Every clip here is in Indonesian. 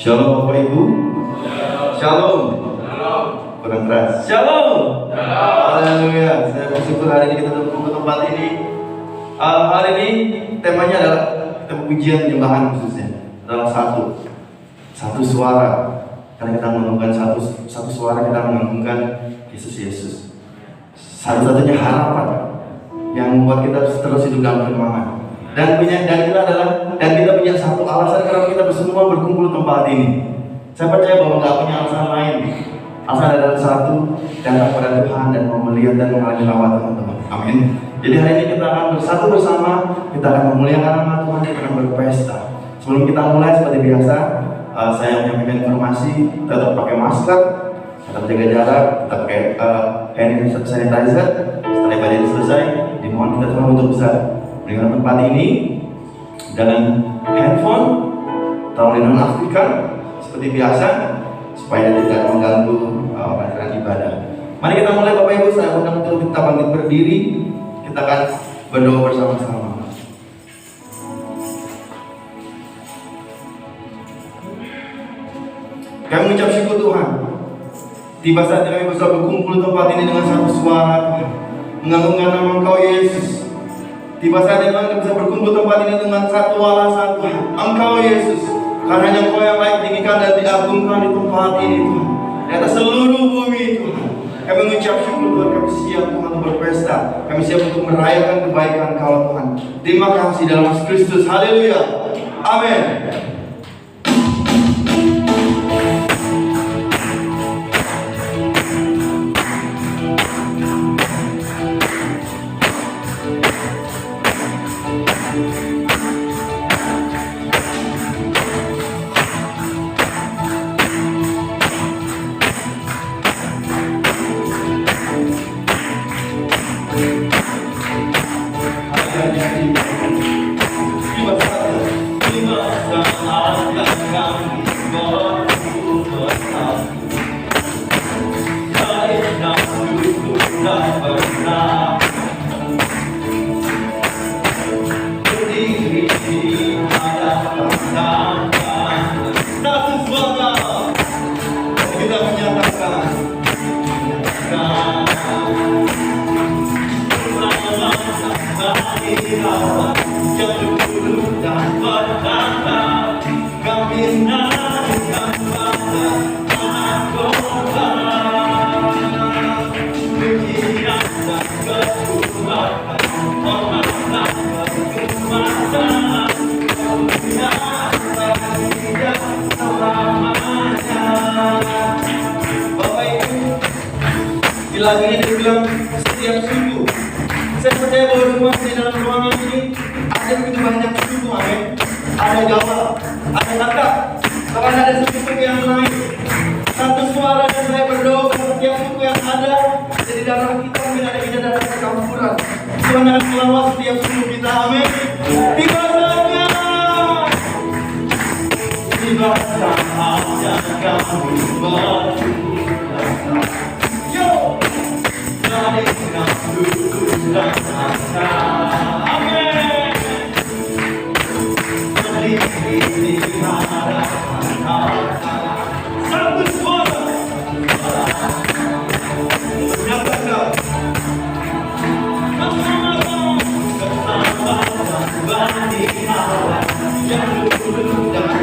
Shalom Bapak Ibu. Shalom. Kurang keras. Shalom. Haleluya. Saya bersyukur hari ini kita berkumpul ke tempat ini. Hari ini temanya adalah kita pujian penyembahan khususnya adalah satu suara. Karena kita mengagungkan satu suara, kita mengagungkan Yesus. Satu-satunya harapan yang membuat kita terus hidup dalam firman. Dan kita punya satu alasan karena kita semua berkumpul di tempat ini. Saya percaya bahwa nggak punya alasan lain. Alasan adalah satu, datang kepada Tuhan dan mau melihat dan mengalami lawat teman-teman. Amin. Jadi hari ini kita akan bersatu bersama, kita akan memuliakan nama Tuhan, kita akan berpesta. Sebelum kita mulai seperti biasa, saya menyampaikan informasi, tetap pakai masker, tetap jaga jarak, tetap pakai hand sanitizer. Setelah ibadah ini selesai, dimohon kita semua untuk bisa meninggalkan tempat ini dengan handphone, tolong dinonaktifkan seperti biasa supaya tidak mengganggu acara ibadah. Mari kita mulai Bapak Ibu, saya undang untuk kita bangkit berdiri, kita akan berdoa bersama-sama. Kami mengucap syukur Tuhan. Tiba saatnya kami bisa berkumpul di tempat ini dengan satu suara Tuhan, mengagungkan nama Engkau Yesus. Tiba saatnya kami bisa berkumpul di tempat ini dengan satu alasan Tuhan, Engkau Yesus. Karena hanya Engkau yang layak ditinggikan dan diagungkan di tempat ini Tuhan, di atas seluruh bumi Tuhan. Kami mengucap syukur Tuhan, kami siap Tuhan untuk berpesta, kami siap untuk merayakan kebaikan Kau Tuhan. Terima kasih dalam Yesus Kristus. Haleluya. Amin. Lagu ini dibilang setiap suku. Saya percaya bahwa semua di dalam ruangan ini ada begitu banyak suku, amin. Ada Jawa, ada Batak, bahkan ada suku yang lain. Satu suara dan saya berdoa setiap suku yang ada jadi dalam kita mungkin ada kita dalam percampuran. Tuhan akan melawat setiap suku kita, amin. Tiba saatnya, tiba saatnya kami berdoa. Satu suara menyatakan bersama bani Allah yang dulu dan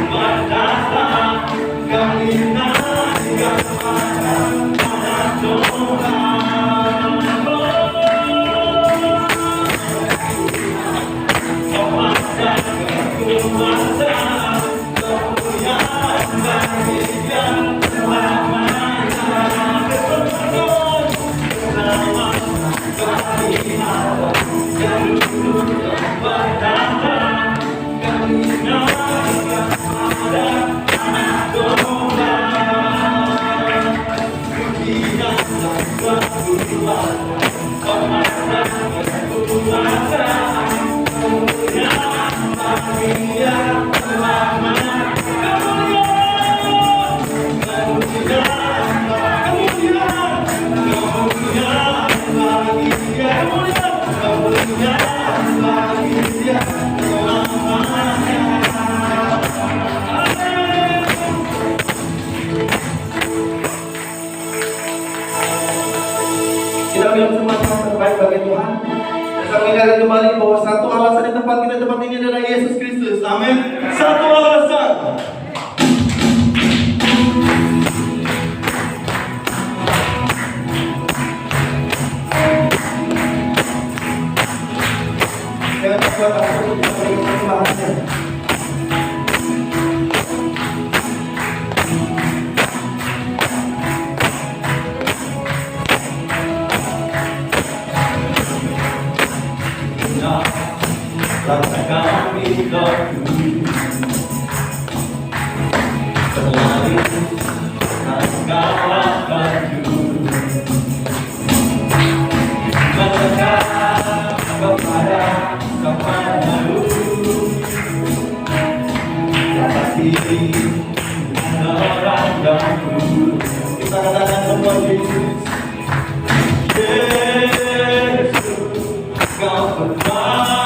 datang kami nantikan pada Tuhan. tekankan kembali bahwa satu alasan di tempat kita tempat ini adalah Yesus Kristus. Amin. Satu alasan. Jangan buat aku untuk perkembangannya. Rasakan hidupku selalu segala baju mendekat kepadamu pasti menerangkanku. Kita katakan semua Yesus, Yesus, Kau berkuasa.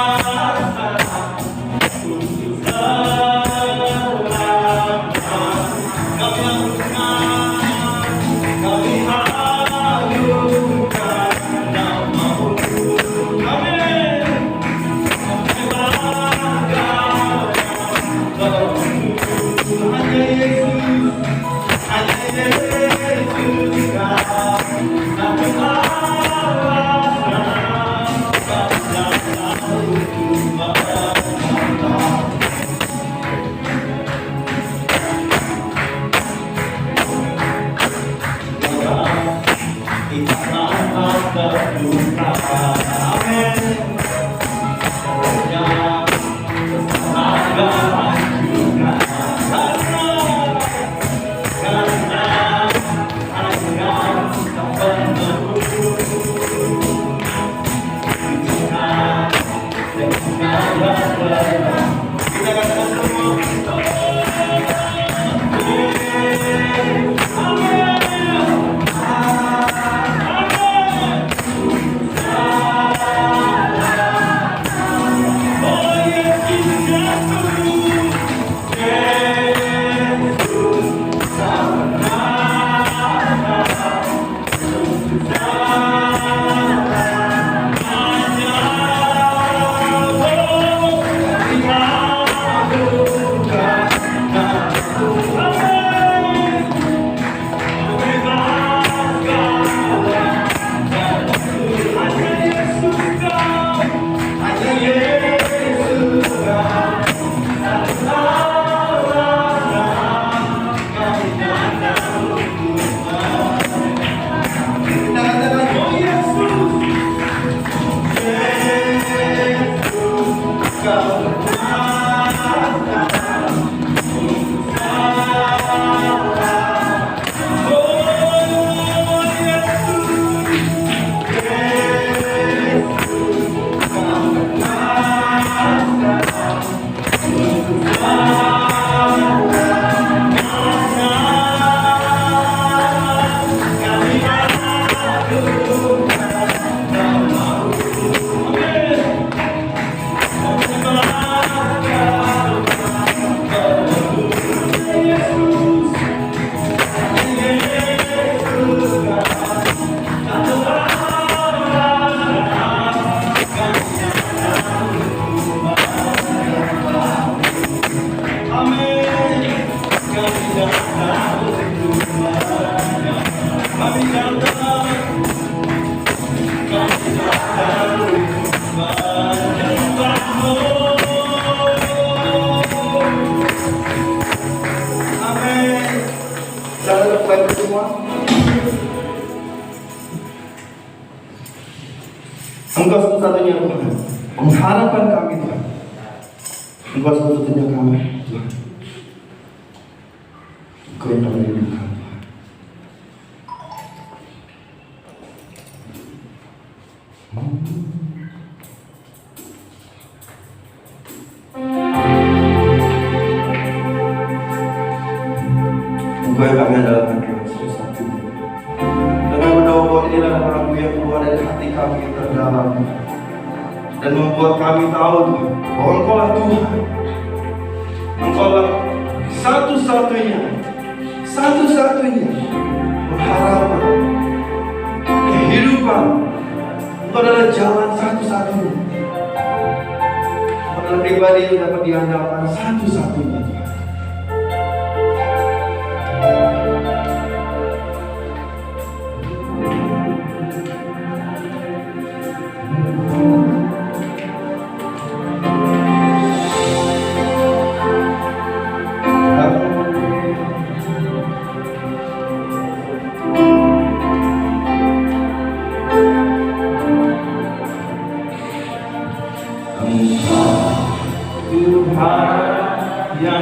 Engkau satu-satunya Tuhan, pengharapan kami Tuhan. Engkau satu-satunya kami Tuhan. Engkau yang kami rindukan Tuhan. Engkau yang kami andalkan Tuhan satu-satunya. Dan kami berdoa bahwa inilah lagu yang keluar dari hati kami terdalam dan membuat kami tahu Tuhan bahwa Engkau lah Tuhan. Engkau lah satu-satunya pengharapan, kehidupan. Engkau adalah jalan satu-satunya. pribadi yang dapat diandalkan satu-satunya Tuhan. Tuhan yang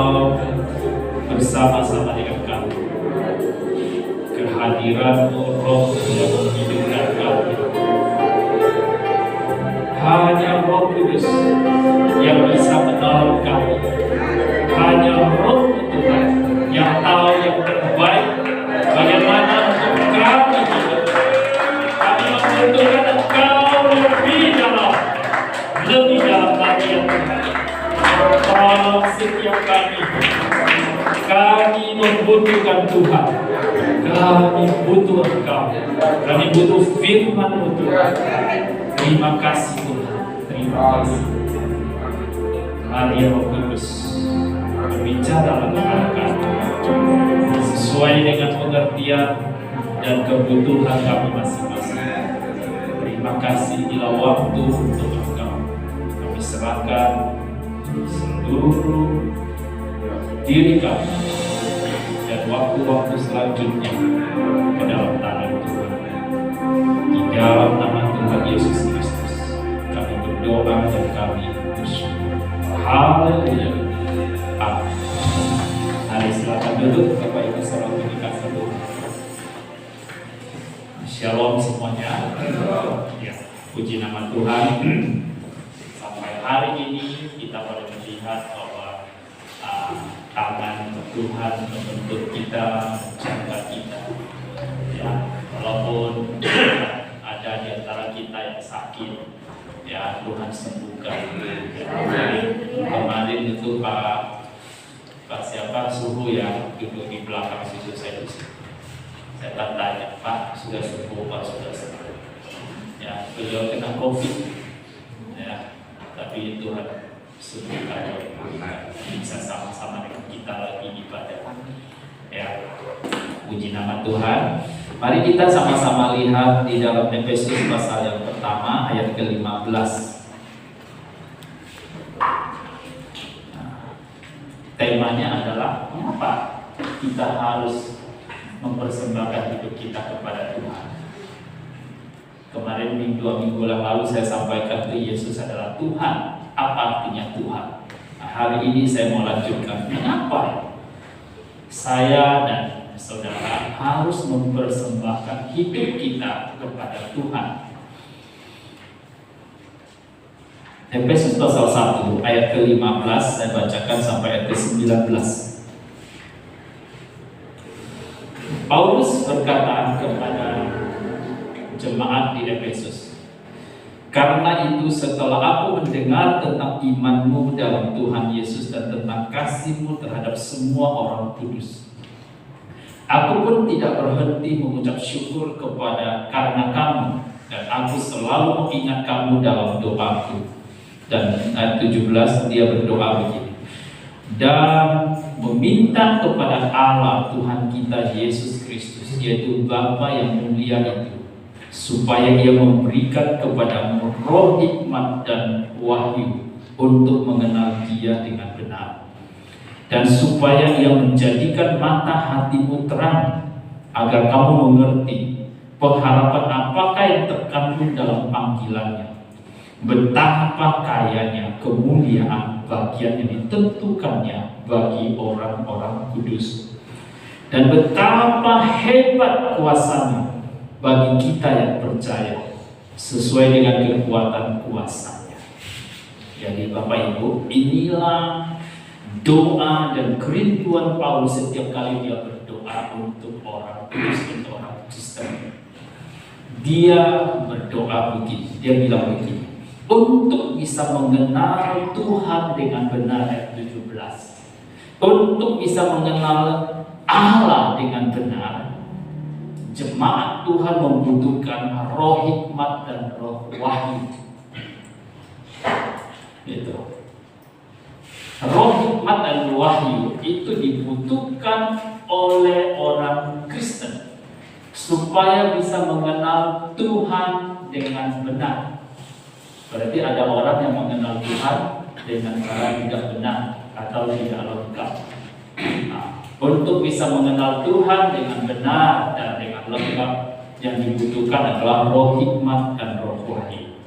Engkau bersama-sama dengan kami. Kehadiran-Mu Roh yang menghidupkan kami. Hanya Roh Kudus yang bisa menolong kami. Hanya Roh Tuhan yang tahu yang terbaik bagaimana untuk kami hidup. Kami membutuhkan Engkau lebih dalam lagi ya Tuhan. Tolong setiap kami. Kami membutuhkan Tuhan. Kami butuh Engkau. Kami butuh firman-Mu Tuhan. Terima kasih Tuhan. Terima kasih. Mari Roh Kudus berbicara kepada kami sesuai dengan pengertian dan kebutuhan kami masing-masing. Terima kasih bila waktu untuk Engkau. Kami serahkan seluruh diri kami dan waktu-waktu selanjutnya ke dalam tangan Tuhan. Di dalam nama Tuhan Yesus Kristus kami berdoa dan kami bersyukur. Haleluya. Amin. Mari silakan duduk Bapak Ibu saudara dikasih Tuhan. Shalom semuanya. Ya, puji nama Tuhan. Sampai hari ini kita boleh melihat bahwa tangan Tuhan membentuk kita, menjaga kita. Ya, walaupun ada di antara kita yang sakit, ya Tuhan sembuhkan. Kemarin itu Pak siapa suhu yang duduk di belakang situ saya tanya, Pak sudah sembuh, Pak sudah sembuh. Ya, beliau kena COVID. Ya, tapi Tuhan sembuhkan. Bisa sama-sama dengan kita lagi ibadah. Ya, puji nama Tuhan. Mari kita sama-sama lihat di dalam Efesus pasal yang pertama ayat ke-15. Temanya adalah mengapa kita harus mempersembahkan hidup kita kepada Tuhan. Kemarin dua minggu yang lalu saya sampaikan ke Yesus adalah Tuhan. Apa artinya Tuhan? Nah, hari ini saya mau lanjutkan. Mengapa saya dan saudara harus mempersembahkan hidup kita kepada Tuhan? Efesus pasal 1 ayat ke-15 saya bacakan sampai ayat ke-19. Paulus berkata kepada jemaat di Efesus, "Karena itu setelah aku mendengar tentang iman-Mu dalam Tuhan Yesus dan tentang kasih-Mu terhadap semua orang kudus, aku pun tidak berhenti mengucap syukur karena kamu, dan aku selalu mengingat kamu dalam doaku." Dan ayat 17 dia berdoa begini, "Dan meminta kepada Allah Tuhan kita Yesus Kristus, yaitu Bapa yang mulia itu, supaya Ia memberikan kepadamu roh hikmat dan wahyu untuk mengenal Dia dengan benar, dan supaya Ia menjadikan mata hatimu terang, agar kamu mengerti pengharapan apakah yang terkandung dalam panggilannya, betapa kayanya kemuliaan bagian yang ditentukannya bagi orang-orang kudus, dan betapa hebat kuasanya bagi kita yang percaya sesuai dengan kekuatan kuasanya." Jadi Bapak Ibu, inilah doa dan kerinduan Paulus setiap kali dia berdoa untuk orang kudus, untuk orang Kristen. Dia berdoa begini, dia bilang begini, untuk bisa mengenal Tuhan dengan benar, ayat 17. Untuk bisa mengenal Allah dengan benar, jemaat Tuhan membutuhkan roh hikmat dan roh wahyu. Itu. Roh hikmat dan wahyu itu dibutuhkan oleh orang Kristen supaya bisa mengenal Tuhan dengan benar. Berarti ada orang yang mengenal Tuhan dengan cara tidak benar atau tidak lengkap. Nah, untuk bisa mengenal Tuhan dengan benar dan dengan lengkap, yang dibutuhkan adalah roh hikmat dan roh wahyu.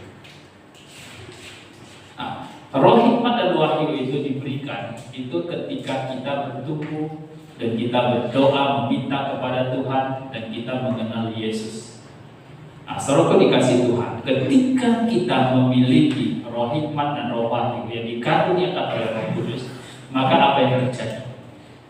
Nah, roh hikmat dan wahyu itu diberikan itu ketika kita bertumbuh dan kita berdoa meminta kepada Tuhan dan kita mengenal Yesus. Nah, saudaraku dikasih Tuhan, ketika kita memiliki roh hikmat dan roh wahyu yang dikaruniakan oleh Roh Kudus, maka apa yang terjadi?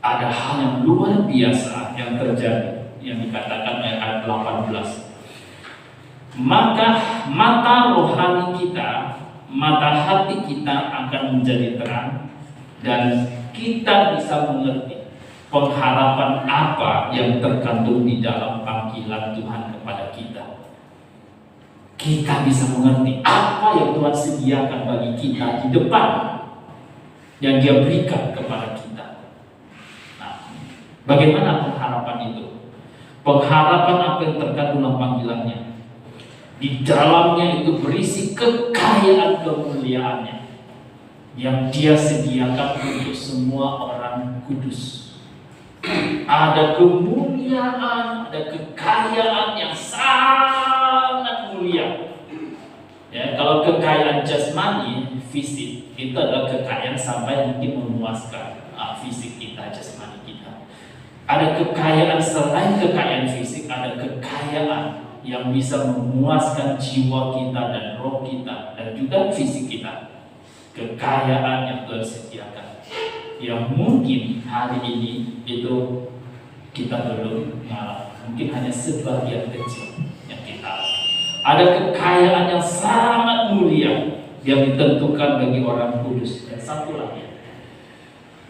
Ada hal yang luar biasa yang terjadi, yang dikatakan oleh ayat 18. Maka mata rohani kita, mata hati kita akan menjadi terang, dan kita bisa mengerti pengharapan apa yang terkandung di dalam panggilan Tuhan kepada kita. Kita bisa mengerti apa yang Tuhan sediakan bagi kita di depan, yang Dia berikan kepada kita. Nah, bagaimana pengharapan itu? Pengharapan apa yang terkandung dalam panggilannya? Di dalamnya itu berisi kekayaan kemuliaannya yang Dia sediakan untuk semua orang kudus. Ada kemuliaan, ada kekayaan yang sangat mulia. Ya, kalau kekayaan jasmani, fisik, itu adalah kekayaan sampai mungkin memuaskan fisik kita, jasmani kita. Ada kekayaan selain kekayaan fisik, ada kekayaan yang bisa memuaskan jiwa kita dan roh kita dan juga fisik kita. Kekayaan yang Tuhan sediakan, yang mungkin hari ini itu kita belum mengalami, mungkin hanya sebagian kecil yang kita. Ada kekayaan yang sangat mulia yang ditentukan bagi orang kudus. Dan satu lagi,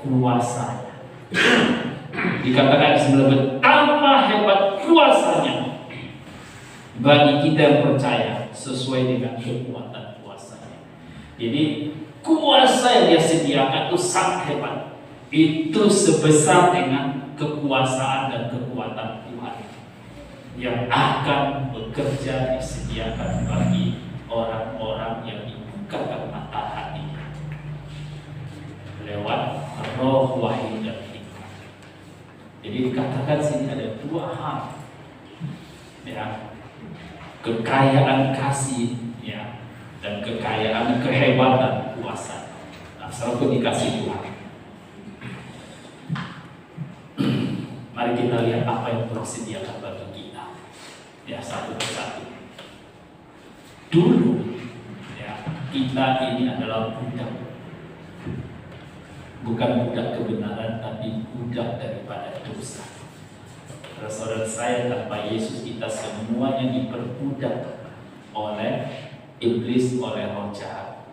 kuasanya. Dikatakan betapa hebat kuasanya bagi kita yang percaya sesuai dengan kekuatan kuasanya. Jadi kuasa yang Dia sediakan itu sangat hebat. Itu sebesar dengan kekuasaan dan kekuatan Tuhan yang akan bekerja disediakan bagi orang-orang yang dibukakan mata hati lewat roh wahyu dan hikmat. Jadi dikatakan sini ada dua hal, ya, kekayaan kasih, ya, dan kekayaan kehebatan kuasa. Nah, selalu dikasih Tuhan. Mari kita lihat apa yang Tuhan sediakan bagi kita, ya, satu persatu. Dulu, ya, kita ini adalah budak, bukan budak kebenaran, tapi budak daripada dosa. Saudara saya, tanpa Yesus kita semuanya diperbudak oleh iblis, oleh roh jahat.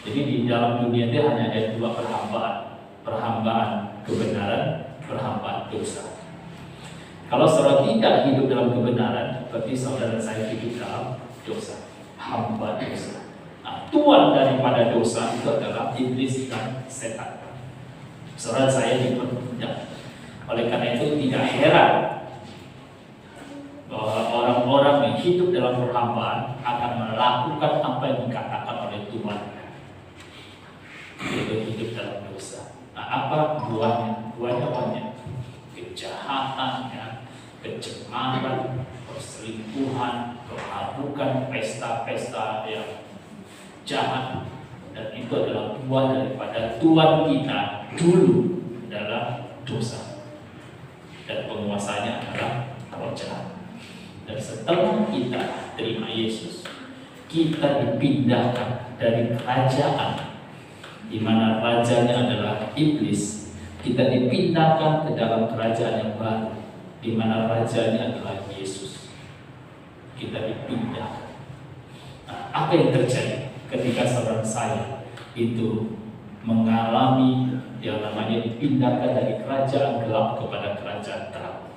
Jadi di dalam dunia itu hanya ada dua perhambaan, perhambaan kebenaran, perhambaan dosa. Kalau saudara tidak hidup dalam kebenaran, berarti saudara saya hidup dalam dosa, hamba dosa. Nah, tuan daripada dosa itu adalah iblis dan setan. Saudara saya diperbudak. Oleh karena itu tidak heran bahwa orang-orang yang hidup dalam perhambaan akan melakukan apa yang dikatakan oleh Tuhan, yaitu hidup dalam dosa. Nah, apa buahnya? Buahnya banyak. Kejahatan, ya, kecemaran, perselingkuhan, kemabuk, pesta-pesta yang jahat. Dan itu adalah buah daripada Tuhan kita dulu adalah dosa. Dan penguasanya adalah roh jahat. Dan setelah kita terima Yesus, kita dipindahkan dari kerajaan di mana rajanya adalah iblis. Kita dipindahkan ke dalam kerajaan yang baru di mana rajanya adalah Yesus. Kita dipindahkan. Nah, apa yang terjadi ketika saudara saya itu mengalami yang namanya dipindahkan dari kerajaan gelap kepada kerajaan terang?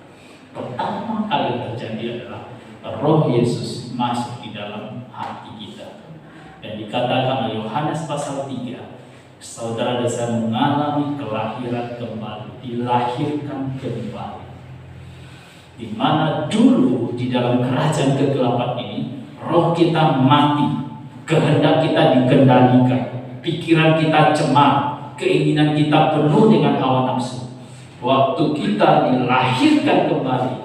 Pertama kali yang terjadi adalah roh Yesus masuk di dalam hati kita. Dan dikatakan oleh Yohanes pasal 3, saudara dan saya mengalami kelahiran kembali, dilahirkan kembali. Di mana dulu di dalam kerajaan kegelapan ini, roh kita mati, kehendak kita dikendalikan, pikiran kita cemar, keinginan kita penuh dengan hawa nafsu. Waktu kita dilahirkan kembali,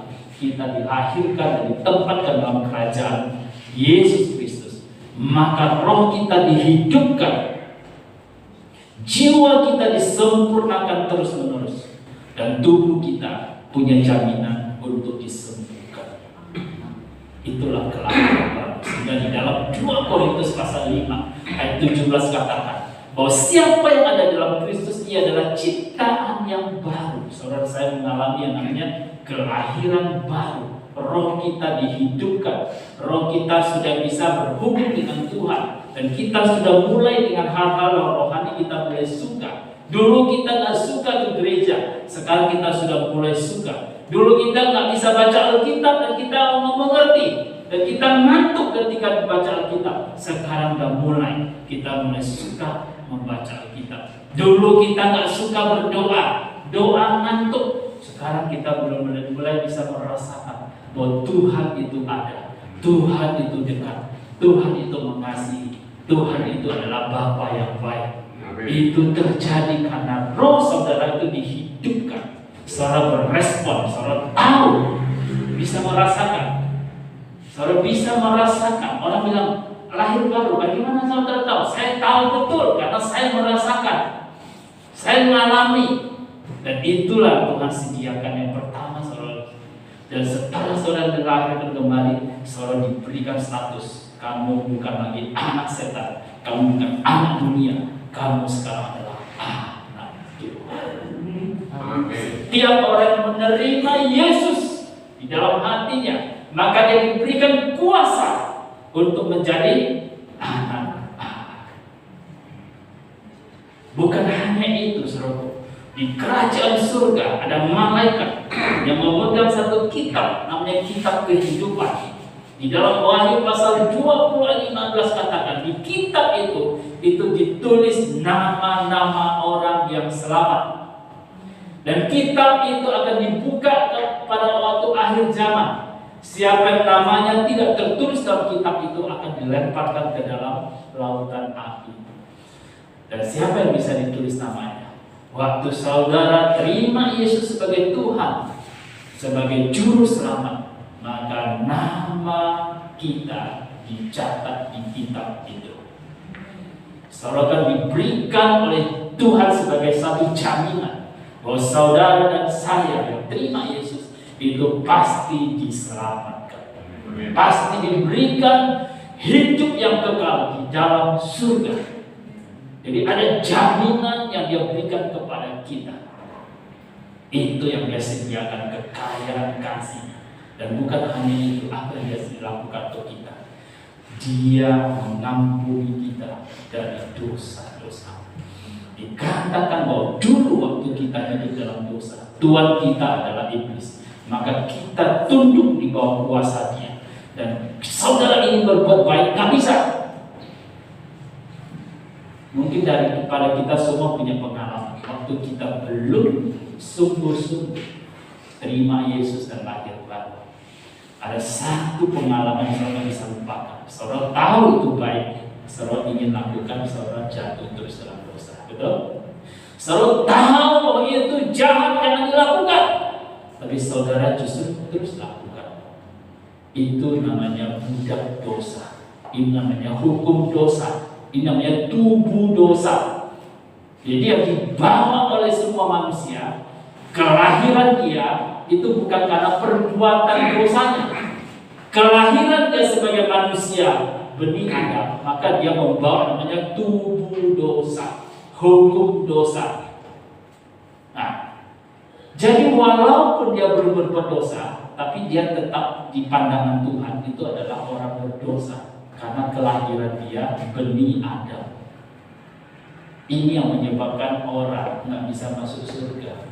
kita dilahirkan dan ditempatkan dalam kerajaan Yesus Kristus, maka roh kita dihidupkan Jiwa kita disempurnakan terus-menerus. Dan tubuh kita punya jaminan untuk disembuhkan. Itulah kelahiran baru. Sehingga di dalam 2 Korintus pasal 5 ayat 17 katakan bahwa siapa yang ada dalam Kristus, ia adalah ciptaan yang baru. Saudara, saya mengalami yang namanya kelahiran baru. Roh kita dihidupkan, roh kita sudah bisa berhubung dengan Tuhan, dan kita sudah mulai dengan hal-hal rohani kita mulai suka. Dulu kita nggak suka ke gereja, sekarang kita sudah mulai suka. Dulu kita nggak bisa baca Alkitab dan kita mengerti, dan kita ngantuk ketika membaca Alkitab. Sekarang kita mulai suka membaca Alkitab. Dulu kita nggak suka berdoa, doa ngantuk. Sekarang kita mulai bisa merasakan bahwa Tuhan itu ada, Tuhan itu dekat, Tuhan itu mengasihi, Tuhan itu adalah Bapa yang baik. Itu terjadi karena roh saudara itu dihidupkan. Saudara berespon, saudara tahu, bisa merasakan. Saudara bisa merasakan. Orang bilang lahir baru, bagaimana saudara tahu? Saya tahu betul karena saya merasakan, saya mengalami. Dan itulah Tuhan sediakan yang pertama, saudara. Dan setelah saudara dilahirkan kembali, saudara diberikan status, kamu bukan lagi anak setan, kamu bukan anak dunia, kamu sekarang adalah anak Tuhan. Tiap orang yang menerima Yesus di dalam hatinya, maka dia diberikan kuasa untuk menjadi anak-anak. Bukan hanya itu, saudara. Di kerajaan surga ada malaikat yang memegang satu kitab, namanya kitab kehidupan. Di dalam Wahyu pasal 20 ayat 15 katakan, di kitab itu ditulis nama-nama orang yang selamat. Dan kitab itu akan dibuka pada waktu akhir zaman. Siapa yang namanya tidak tertulis dalam kitab itu akan dilemparkan ke dalam lautan api. Dan siapa yang bisa ditulis namanya? Waktu saudara terima Yesus sebagai Tuhan, sebagai juru selamat, maka nama kita dicatat di kitab itu. Saudara akan diberikan oleh Tuhan sebagai satu jaminan bahwa saudara dan saya yang terima Yesus itu pasti diselamatkan, pasti diberikan hidup yang kekal di dalam surga. Jadi ada jaminan yang dia berikan kepada kita. Itu yang dia sediakan, kekayaan kasih. Dan bukan hanya itu, apa yang dia lakukan untuk kita. Dia mengampuni kita dari dosa-dosa. Dikatakan bahwa dulu waktu kita hidup dalam dosa, tuan kita adalah iblis. Maka kita tunduk di bawah kuasa dia. Dan saudara ingin berbuat baik, gak bisa. Mungkin daripada kita semua punya pengalaman waktu kita belum sungguh-sungguh terima Yesus dan lahir baru. Ada satu pengalaman yang saudara bisa lupakan. Saudara tahu itu baik, saudara ingin lakukan, saudara jatuh terus dalam dosa. Betul? Saudara tahu bahwa itu jahat, jangan dilakukan, tapi saudara justru terus lakukan. Itu namanya budak dosa. Ini namanya hukum dosa. Ini namanya tubuh dosa. Jadi yang dibawa oleh semua manusia, kelahiran dia itu bukan karena perbuatan dosanya. Kelahiran dia sebagai manusia, benih Adam, maka dia membawa namanya tubuh dosa, hukum dosa. Nah, jadi walaupun dia belum berbuat dosa, tapi dia tetap di pandangan Tuhan itu adalah orang berdosa. Karena kelahiran dia benih Adam. Ini yang menyebabkan orang nggak bisa masuk surga.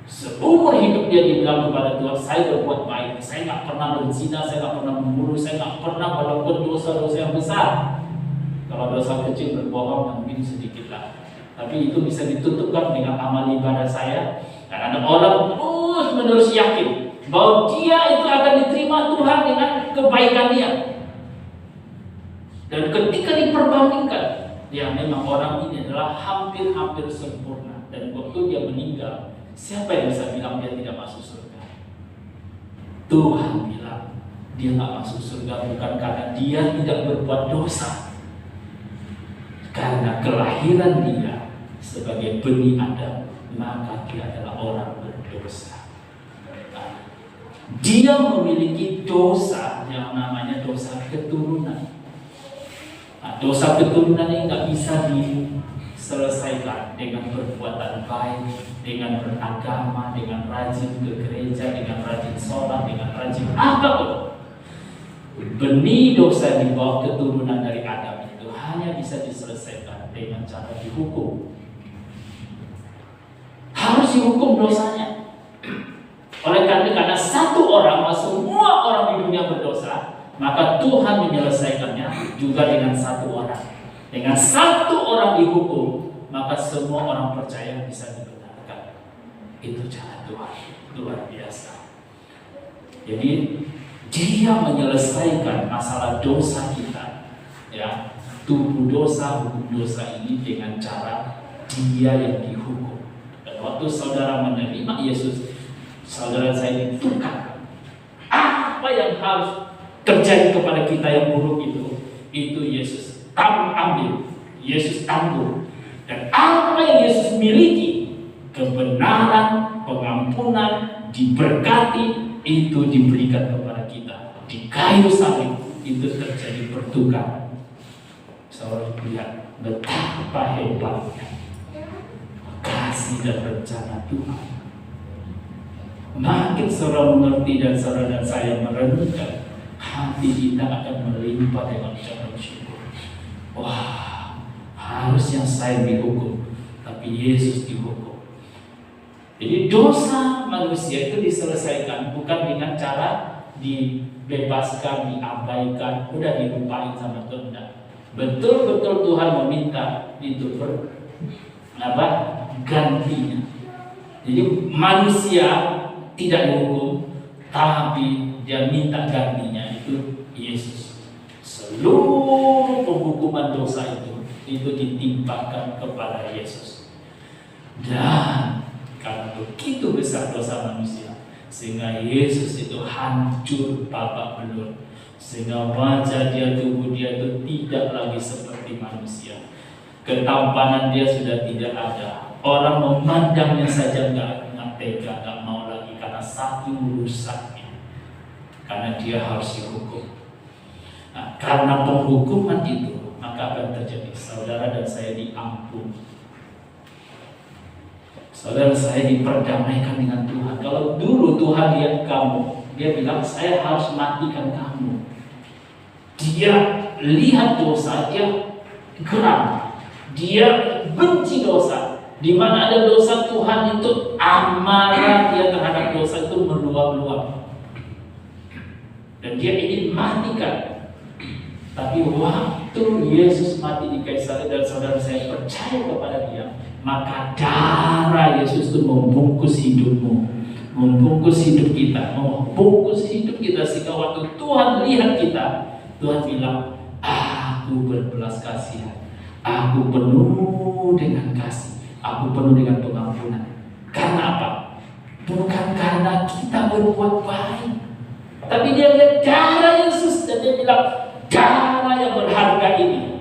Seumur hidup dia dibilang kepada Tuhan, saya berbuat baik, saya nggak pernah berzina, saya nggak pernah membunuh, saya nggak pernah melakukan dosa-dosa yang besar. Kalau dosa kecil berbohong mungkin sedikit lah, tapi itu bisa ditutupkan dengan amal ibadah saya. Dan ada orang terus-menerus yakin bahwa dia itu akan diterima Tuhan dengan kebaikan dia. Dan ketika diperbandingkan, ya memang orang ini adalah hampir-hampir sempurna. Dan waktu dia meninggal, siapa yang bisa bilang dia tidak masuk surga? Tuhan bilang dia nggak masuk surga bukan karena dia tidak berbuat dosa, karena kelahiran dia sebagai benih Adam, maka dia adalah orang berdosa. Nah, dia memiliki dosa yang namanya dosa keturunan. Nah, dosa keturunan ini nggak bisa diselesaikan dengan perbuatan baik, dengan beragama, dengan rajin ke gereja, dengan rajin sholat, dengan rajin apapun. Benih dosa di bawah keturunan dari Adam itu hanya bisa diselesaikan dengan cara dihukum. Harus dihukum dosanya. Oleh karena satu orang, semua orang di dunia berdosa, maka Tuhan menyelesaikannya juga dengan satu orang. Dengan satu orang dihukum, maka semua orang percaya bisa dibenarkan. Itu cara Tuhan, luar biasa. Jadi dia menyelesaikan masalah dosa kita, ya, tubuh dosa, hukum dosa ini dengan cara dia yang dihukum. Dan waktu saudara menerima Yesus, saudara saya ditukar. Apa yang harus terjadi kepada kita yang buruk itu Yesus ambil, Yesus tanggung. Dan apa yang Yesus miliki, kebenaran, pengampunan, diberkati, itu diberikan kepada kita. Di kayu salib itu terjadi pertukaran. Saudara lihat betapa hebatnya kasih dan rencana Tuhan. Makin saudara mengerti dan saudara dan saya merenungkan, hati kita akan melimpah dengan ucapan syukur. Wah, harusnya saya dihukum, tapi Yesus dihukum. Jadi dosa manusia itu diselesaikan bukan dengan cara dibebaskan, diabaikan, udah dilupain sama Tuhan. Betul-betul Tuhan meminta itu gantinya. Jadi manusia tidak dihukum, tapi dia minta gantinya, itu Yesus. Seluruh penghukuman dosa itu ditimpakan kepada Yesus. Dan karena begitu besar dosa manusia, sehingga Yesus itu hancur babak belur, sehingga wajah dia, tubuh dia itu tidak lagi seperti manusia. Ketampanan dia sudah tidak ada. Orang memandangnya saja nggak tega, nggak mau lagi karena saking rusaknya. Karena dia harus dihukum. Nah, karena penghukuman itu, maka akan terjadi saudara dan saya diampuni. Saudara saya diperdamaikan dengan Tuhan. Kalau dulu Tuhan lihat kamu, dia bilang saya harus matikan kamu. Dia lihat dosa, dia geram, dia benci dosa. Di mana ada dosa, Tuhan itu amarah dia terhadap dosa itu meluap-luap. Dan dia ingin matikan. Tapi waktu Yesus mati di kayu salib dan saudara saya percaya kepada dia, maka darah Yesus itu membungkus hidupmu, membungkus hidup kita, membungkus hidup kita, sehingga waktu Tuhan lihat kita, Tuhan bilang, aku berbelas kasihan, aku penuh dengan kasih, aku penuh dengan pengampunan. Karena apa? Bukan karena kita berbuat baik, tapi dia lihat darah Yesus dan dia bilang, darah yang berharga ini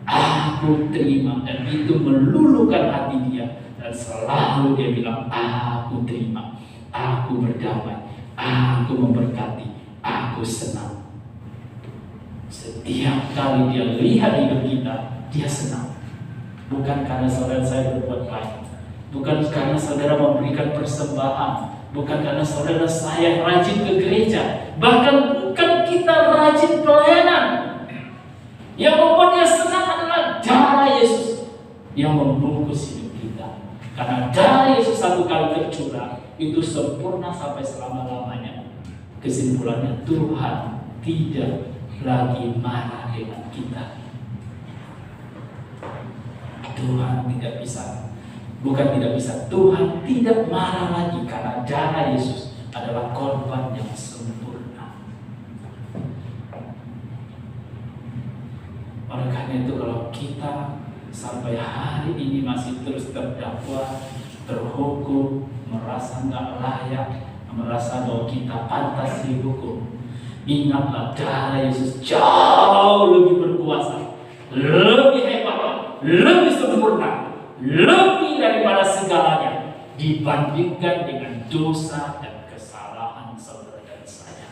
aku terima, dan itu meluluhkan hati dia. Dan selalu dia bilang, aku terima, aku berdamai, aku memberkati, aku senang. Setiap kali dia lihat hidup kita, dia senang. Bukan karena saudara saya berbuat baik, bukan karena saudara memberikan persembahan, bukan karena saudara saya rajin ke gereja, bahkan bukan kita rajin pelayanan. Yang membuat dia senang adalah darah Yesus yang membungkus hidup kita. Karena darah Yesus satu kali tercurah, itu sempurna sampai selama-lamanya. Kesimpulannya, Tuhan tidak lagi marah dengan kita. Tuhan tidak bisa, bukan tidak bisa, Tuhan tidak marah lagi karena darah Yesus adalah korban yang sempurna. Oleh karena itu, kalau kita sampai hari ini masih terus terdakwa, terhukum, merasa nggak layak, merasa bahwa kita pantas dihukum, ingatlah darah Yesus jauh lebih berkuasa, lebih hebat, lebih sempurna lebih daripada segalanya dibandingkan dengan dosa dan kesalahan saudara dan saya.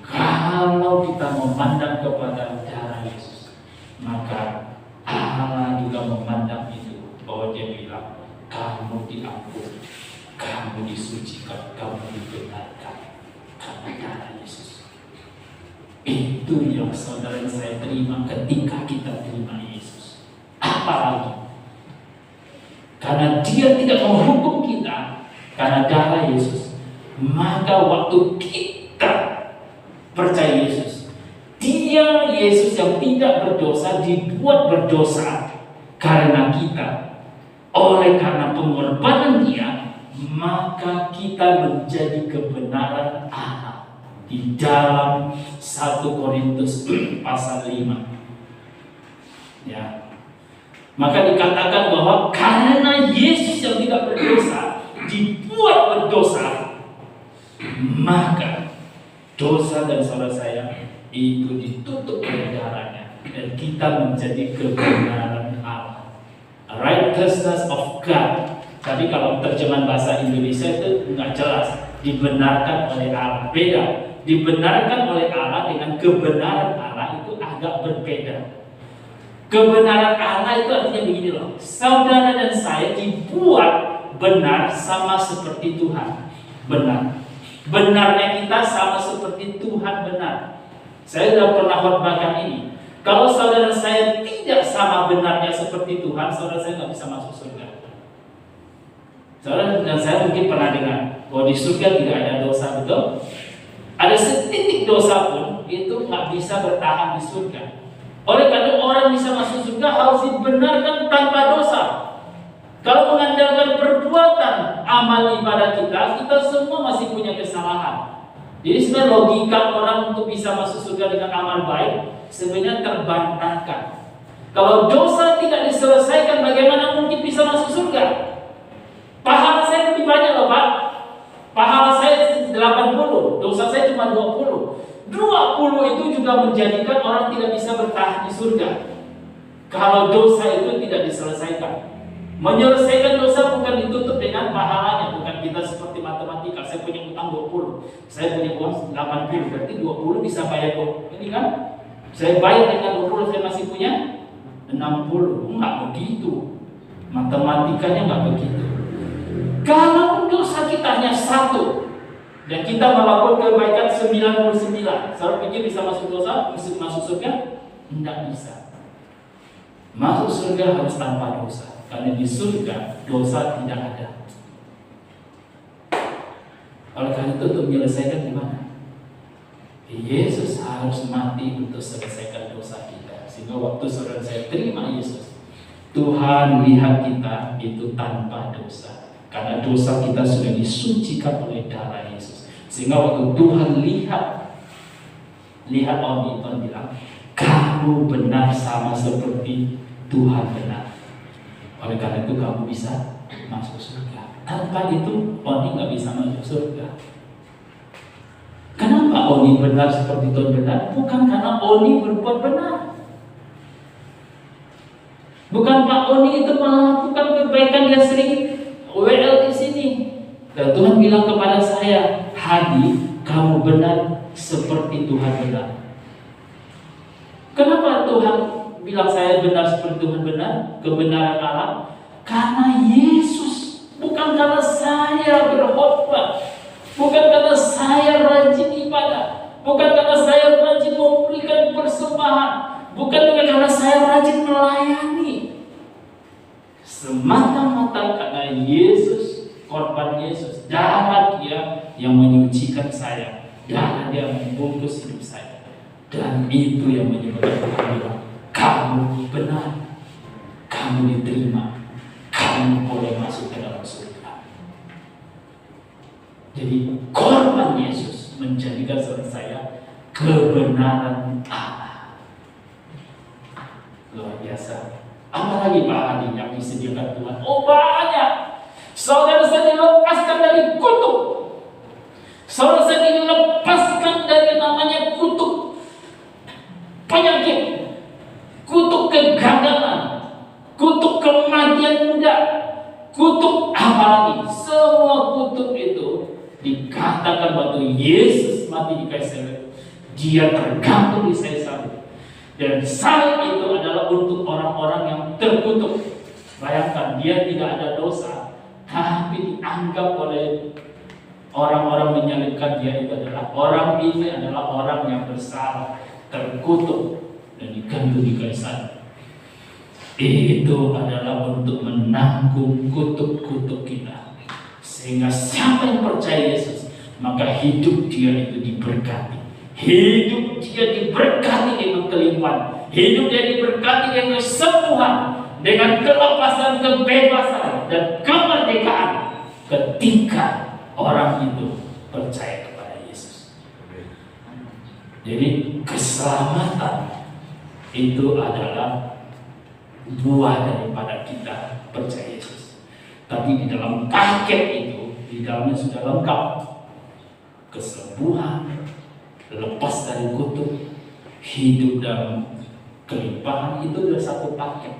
Kalau kita memandang kepada darah Yesus, maka Allah juga memandang itu, bahwa Dia bilang, kamu diampuni, kamu disucikan, kamu dibenarkan karena darah Yesus. Itu yang saudara dan saya terima ketika kita terima Yesus. Apalagi karena Dia tidak menghukum kita karena darah Yesus, maka waktu kita percaya Yesus, Dia Yesus yang tidak berdosa dibuat berdosa karena kita. Oleh karena pengorbanan Dia, maka kita menjadi kebenaran Allah di dalam 1 Korintus pasal 5. Ya. Maka dikatakan bahwa karena Yesus yang tidak berdosa dibuat berdosa, maka dosa dan saudara saya itu ditutup oleh darahnya, dan kita menjadi kebenaran Allah, righteousness of God. Tapi kalau terjemahan bahasa Indonesia itu nggak jelas, dibenarkan oleh Allah. Beda, dibenarkan oleh Allah dengan kebenaran Allah itu agak berbeda. Kebenaran Allah itu artinya begini loh, saudara dan saya dibuat benar sama seperti Tuhan benar. Benarnya kita sama seperti Tuhan benar. Saya sudah pernah khotbahkan ini. Kalau saudara saya tidak sama benarnya seperti Tuhan, saudara saya nggak bisa masuk surga. Saudara dan saya mungkin pernah dengar bahwa di surga tidak ada dosa, betul? Ada setitik dosa pun itu nggak bisa bertahan di surga. Oleh karena orang bisa masuk surga harus dibenarkan tanpa dosa. Kalau mengandalkan perbuatan amal ibadah kita, kita semua masih punya kesalahan. Jadi sebenarnya logika orang untuk bisa masuk surga dengan amal baik sebenarnya terbantahkan. Kalau dosa tidak diselesaikan, bagaimana mungkin bisa masuk surga? Pahala saya lebih banyak loh Pak. Pahala saya 80, dosa saya cuma 20. 20 itu juga menjadikan orang tidak bisa bertahan di surga. Kalau dosa itu tidak diselesaikan. Menyelesaikan dosa bukan ditutup dengan pahalanya. Bukan kita seperti matematika, saya punya utang 20, saya punya uang 80, berarti 20 bisa bayar ini kan? Saya bayar dengan 20, saya masih punya 60. Enggak begitu. Matematikanya enggak begitu. Kalau dosa kita hanya 1 dan kita melakukan kebaikan 99, saudara pikir bisa masuk dosa, masuk surga? Tidak bisa. Masuk surga harus tanpa dosa, karena di surga dosa tidak ada. Oleh karena itu untuk menyelesaikan gimana? Yesus harus mati untuk selesaikan dosa kita, sehingga waktu saudara saya terima Yesus, Tuhan lihat kita itu tanpa dosa, karena dosa kita sudah disucikan oleh darah Yesus. Sehingga waktu Tuhan lihat Oni, Tuhan bilang, kamu benar sama seperti Tuhan benar. Oleh karena itu kamu bisa masuk surga. Tanpa itu Oni nggak bisa masuk surga. Kenapa Oni benar seperti Tuhan benar? Bukan karena Oni berbuat benar. Bukan Pak Oni itu melakukan kebaikan, dia sering WL di sini. Dan Tuhan bilang kepada saya, Hadi, kamu benar seperti Tuhan benar. Kenapa Tuhan bilang saya benar seperti Tuhan benar? Kebenaran Allah. Karena Yesus, bukan karena saya berkhotbah, bukan karena saya rajin ibadah, bukan karena saya rajin memberikan persembahan, bukan juga karena saya rajin melayani. Semata-mata karena Yesus, korban Yesus, darah Dia yang menyucikan saya, darah Dia membungkus hidup saya, dan itu yang menyebabkan Tuhan bilang, kamu benar, kamu diterima, kamu boleh masuk ke dalam surga. Jadi korban Yesus menjadikan saudara saya kebenaran Allah. Luar biasa. Apalagi Pak Hadi yang disediakan Tuhan? Oh banyak. Saudara saya dilepaskan dari kutuk. Saudara saya dilepaskan dari namanya kutuk penyakit, kutuk kegagalan, Kutuk apalagi? Semua kutuk itu dikatakan waktu Yesus mati di kayu salib, dia tergantung di kayu salib. Dan salib itu adalah untuk orang-orang yang terkutuk. Bayangkan, dia tidak ada dosa, tapi dianggap oleh orang-orang menyalibkan dia itu adalah orang ini adalah orang yang bersalah, terkutuk dan digantung di kayu salib. Itu adalah untuk menanggung kutuk-kutuk kita, sehingga siapa yang percaya Yesus, maka hidup dia itu diberkati. Hidup dia diberkati dengan kelimpahan, hidup dia diberkati dengan kesembuhan, dengan kelepasan, kebebasan, dan kemerdekaan ketika orang itu percaya kepada Yesus. Jadi keselamatan itu adalah buah daripada kita percaya Yesus. Tapi di dalam paket itu, di dalamnya sudah lengkap kesembuhan, lepas dari kutuk, hidup dalam kelimpahan. Itu adalah satu paket.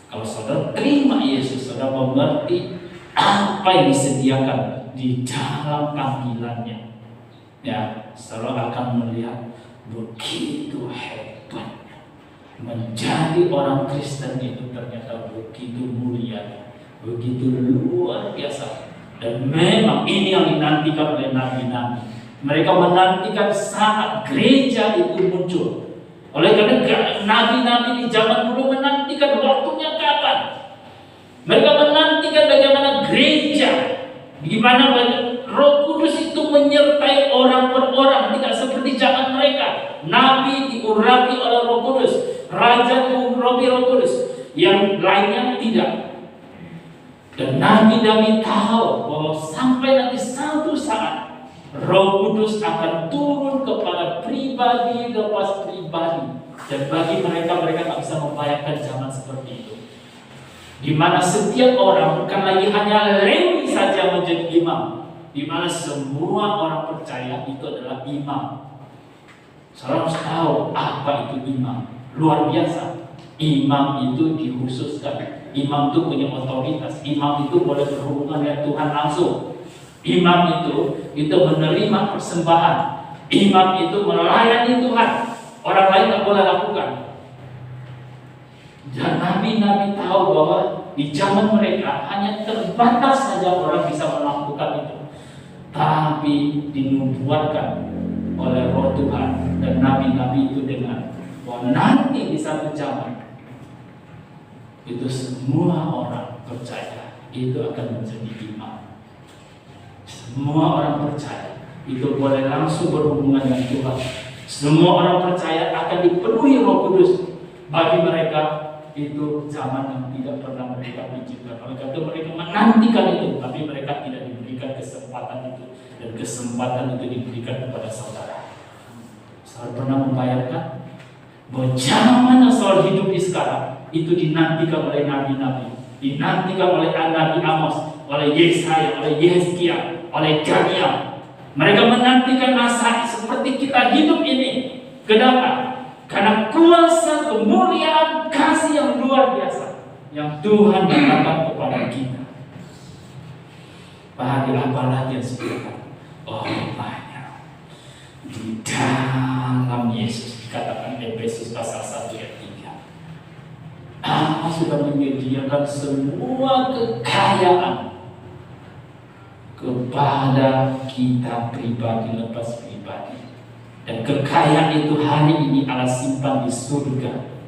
Kalau saudara terima Yesus, saudara mengerti apa yang disediakan di dalam panggilannya, ya, saudara akan melihat begitu hebat. Menjadi orang Kristen itu ternyata begitu mulia, begitu luar biasa. Dan memang ini yang dinantikan oleh nabi-nabi. Mereka menantikan saat gereja itu muncul. Oleh karena nabi-nabi di zaman dulu menantikan waktunya kapan. Mereka menantikan bagaimana gereja, di mana Roh Kudus itu menyertai orang per orang, tidak seperti zaman mereka. Nabi diurapi oleh Roh Kudus, raja diurapi Roh Kudus, yang lainnya tidak. Dan nabi-nabi tahu bahwa sampai nanti satu saat Roh Kudus akan turun kepada pribadi lepas pribadi. Dan bagi mereka tak bisa membayangkan zaman seperti itu, di mana setiap orang bukan lagi hanya Lewi saja menjadi imam, di mana semua orang percaya itu adalah imam. Saudara harus tahu apa itu imam. Luar biasa. Imam itu dikhususkan. Imam itu punya otoritas. Imam itu boleh berhubungan dengan Tuhan langsung. Imam itu menerima persembahan. Imam itu melayani Tuhan. Orang lain tak boleh lakukan. Dan nabi-nabi tahu bahwa di zaman mereka hanya terbatas saja orang bisa melakukan itu. Tapi dinubuatkan oleh Roh Tuhan dan nabi-nabi itu dengan bahwa nanti di satu zaman itu semua orang percaya itu akan menjadi imam. Semua orang percaya itu boleh langsung berhubungan dengan Tuhan. Semua orang percaya akan dipenuhi Roh Kudus. Bagi mereka itu zaman yang tidak pernah mereka pikirkan. Oleh karena mereka menantikan itu, tapi mereka tidak diberikan kesempatan itu, dan kesempatan itu diberikan kepada saudara. Saudara pernah membayangkan bahwa zaman soal hidup di sekarang itu dinantikan oleh nabi-nabi, dinantikan oleh Nabi Amos, oleh Yesaya, oleh Yehezkiel, oleh Daniel. Mereka menantikan masa seperti kita hidup ini. Kenapa? Karena kuasa, kemuliaan, kasih yang luar biasa yang Tuhan berikan kepada kita. Bahagia apalagi yang sebenarnya. Oh banyak. Di dalam Yesus dikatakan Efesus pasal 1 ayat 3. Allah sudah menyediakan semua kekayaan kepada kita pribadi lepas pribadi. Dan kekayaan itu hari ini Allah simpan di surga.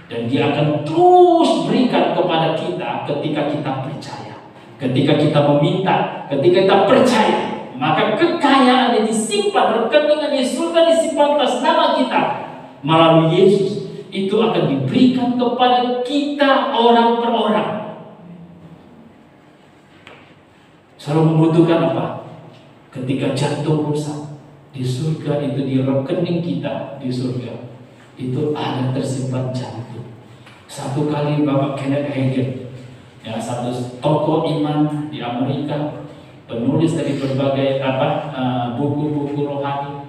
Dan Dia akan terus berikan kepada kita ketika kita percaya. Ketika kita meminta, ketika kita percaya, maka kekayaan yang disimpan, rekening di surga disimpan atas nama kita melalui Yesus, itu akan diberikan kepada kita orang per orang. Selalu membutuhkan apa? Ketika jantung rusak, di surga itu, di rekening kita di surga itu ada tersimpan jantung. Satu kali Bapak Kenneth Hagin, ya, satu tokoh iman di Amerika, penulis dari berbagai buku-buku rohani,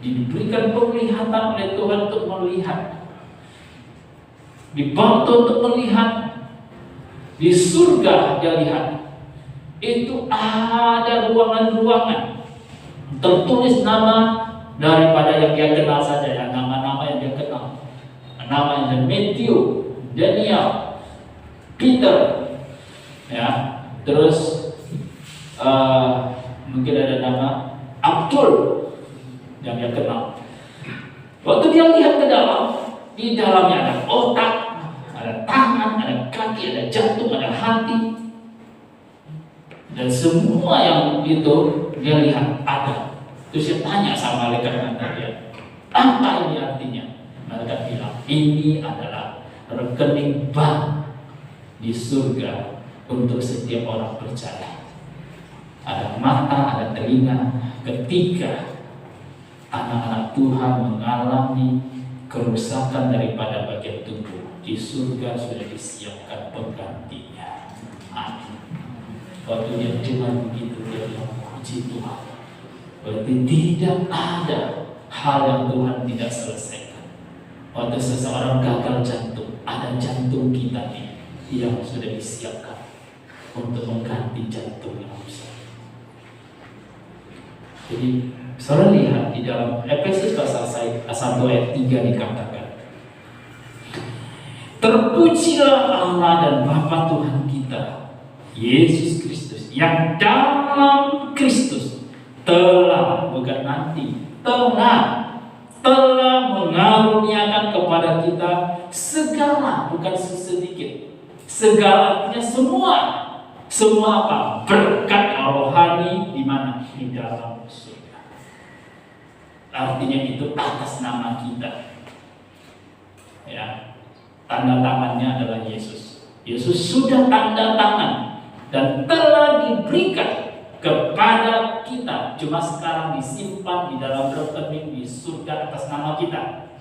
diberikan penglihatan oleh Tuhan untuk melihat, dibantu untuk melihat Di surga dia lihat itu ada ruangan-ruangan tertulis nama daripada yang dia kenal saja, ya, nama-nama yang dia kenal. Nama yang Matthew, Daniel, Peter, ya, terus mungkin ada nama Abdul yang dia kenal. Waktu dia lihat ke dalam, di dalamnya ada otak, ada tangan, ada kaki, ada jantung, ada hati, dan semua yang itu dia lihat ada. Terus dia tanya sama malaikat dia, apa ini artinya? Malaikat bilang, ini adalah rekening bank di surga untuk setiap orang percaya. Ada mata, ada telinga. Ketika anak-anak Tuhan mengalami kerusakan daripada bagian tubuh, di surga sudah disiapkan penggantinya. Amin. Waktu dia dengar begitu, dia bilang, puji Tuhan. Berarti tidak ada hal yang Tuhan tidak selesaikan. Waktu seseorang gagal jantung, ada jantung kita nih yang sudah disiapkan untuk mengganti jantung yang rusak. Jadi, saudara lihat di dalam Efesus pasal 1 ayat 3 dikatakan, terpujilah Allah dan Bapa Tuhan kita, Yesus Kristus, yang dalam Kristus telah, bukan nanti, telah mengaruniakan kepada kita segala, bukan sedikit, segala artinya semua apa? Berkat rohani di mana? Di dalam surga. Artinya itu atas nama kita. Ya, tanda tangannya adalah Yesus. Yesus sudah tanda tangan dan telah diberikan kepada kita. Cuma sekarang disimpan di dalam rekening di surga atas nama kita.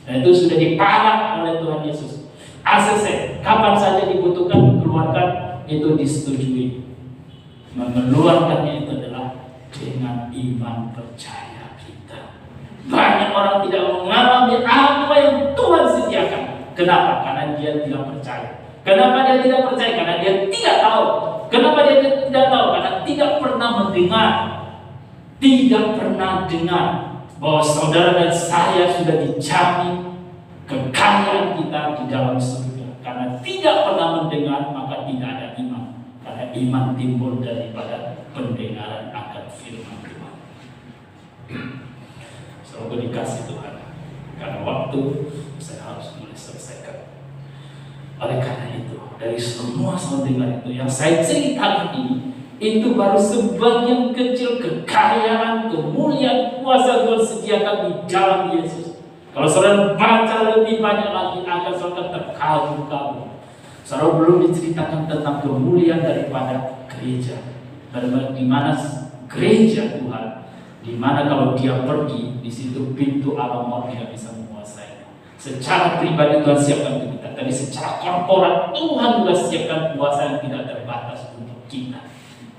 Dan itu sudah diparak oleh Tuhan Yesus. ACC, kapan saja dibutuhkan, keluarkan, itu disetujui. Mengeluarkannya itu adalah dengan iman percaya kita. Banyak orang tidak mengalami apa yang Tuhan sediakan. Kenapa? Karena dia tidak percaya. Kenapa dia tidak percaya? Karena dia tidak tahu. Kenapa dia tidak tahu? Karena tidak pernah mendengar. Tidak pernah dengar bahwa saudara dan saya sudah dijamin kekayaan kita di dalam surga. Karena tidak pernah mendengar, maka tidak ada iman. Karena iman timbul daripada pendengaran akan firman Tuhan. Semoga dikasih Tuhan. Karena waktu saya harus mulai selesaikan. Oleh karena itu, dari semua dengar itu yang saya ceritakan ini, itu baru sebagian kecil kekayaan, kemuliaan, kuasa Tuhan sediakan di dalam Yesus. Kalau saudara baca lebih banyak lagi, akan saudara terkagum-kagum. Saudara belum diceritakan tentang kemuliaan daripada gereja. Di mana gereja Tuhan, di mana kalau dia pergi, di situ pintu alam maut tidak bisa menguasai. Secara pribadi Tuhan siapkan untuk kita, tapi secara korporat Tuhan juga siapkan kuasa yang tidak terbatas untuk kita.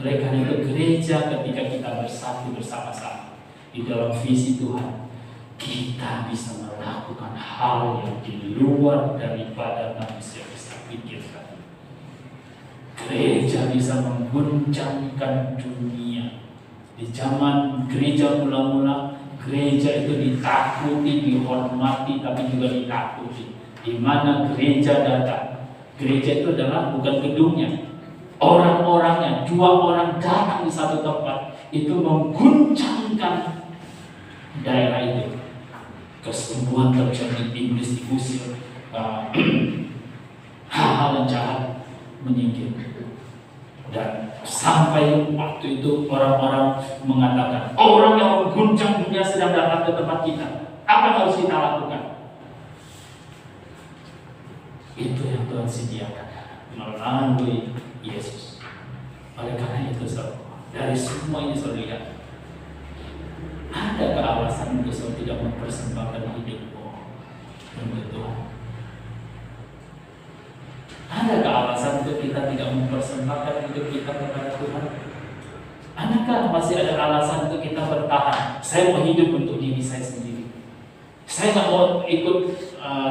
Oleh karena itu gereja ketika kita bersatu bersama-sama di dalam visi Tuhan, kita bisa melakukan hal yang di luar daripada manusia bisa pikirkan. Gereja bisa mengguncangkan dunia. Di zaman gereja mula-mula, gereja itu ditakuti, dihormati, tapi juga ditakuti. Di mana gereja datang, gereja itu adalah bukan gedungnya, orang-orangnya. 2 orang datang di satu tempat, itu mengguncangkan daerah itu. Kesembuhan terjadi, iblis diusir, hal-hal yang jahat menyingkir. Dan sampai waktu itu orang-orang mengatakan, orang yang mengguncang dunia sedang datang ke tempat kita. Apa yang harus kita lakukan? Itu yang Tuhan sediakan melalui Yesus. Oleh karena itu, dari semua ini saudara lihat, adakah alasan untuk saudara tidak mempersembahkan hidupmu untuk Tuhan? Adakah alasan untuk kita tidak mempersembahkan hidup kita kepada Tuhan? Adakah masih ada alasan untuk kita bertahan? Saya mau hidup untuk diri saya sendiri. Saya nggak mau ikut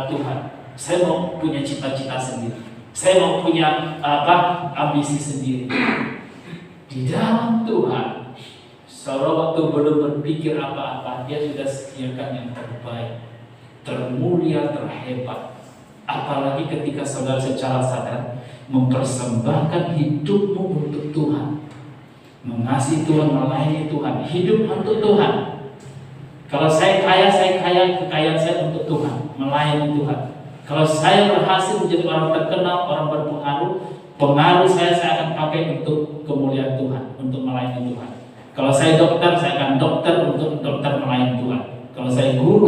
Tuhan. Saya mau punya cita-cita sendiri. Saya mau punya ambisi sendiri. Di dalam Tuhan, saudara waktu belum berpikir apa-apa, Dia sudah sediakan yang terbaik, termulia, terhebat. Apalagi ketika saudara secara sadar mempersembahkan hidupmu untuk Tuhan, mengasihi Tuhan, melayani Tuhan, hidup untuk Tuhan. Kalau saya kaya, kekayaan saya untuk Tuhan, melayani Tuhan. Kalau saya berhasil menjadi orang terkenal, orang berpengaruh, pengaruh saya akan pakai untuk kemuliaan Tuhan, untuk melayani Tuhan. Kalau saya dokter, saya akan dokter untuk dokter melayani Tuhan. Kalau saya guru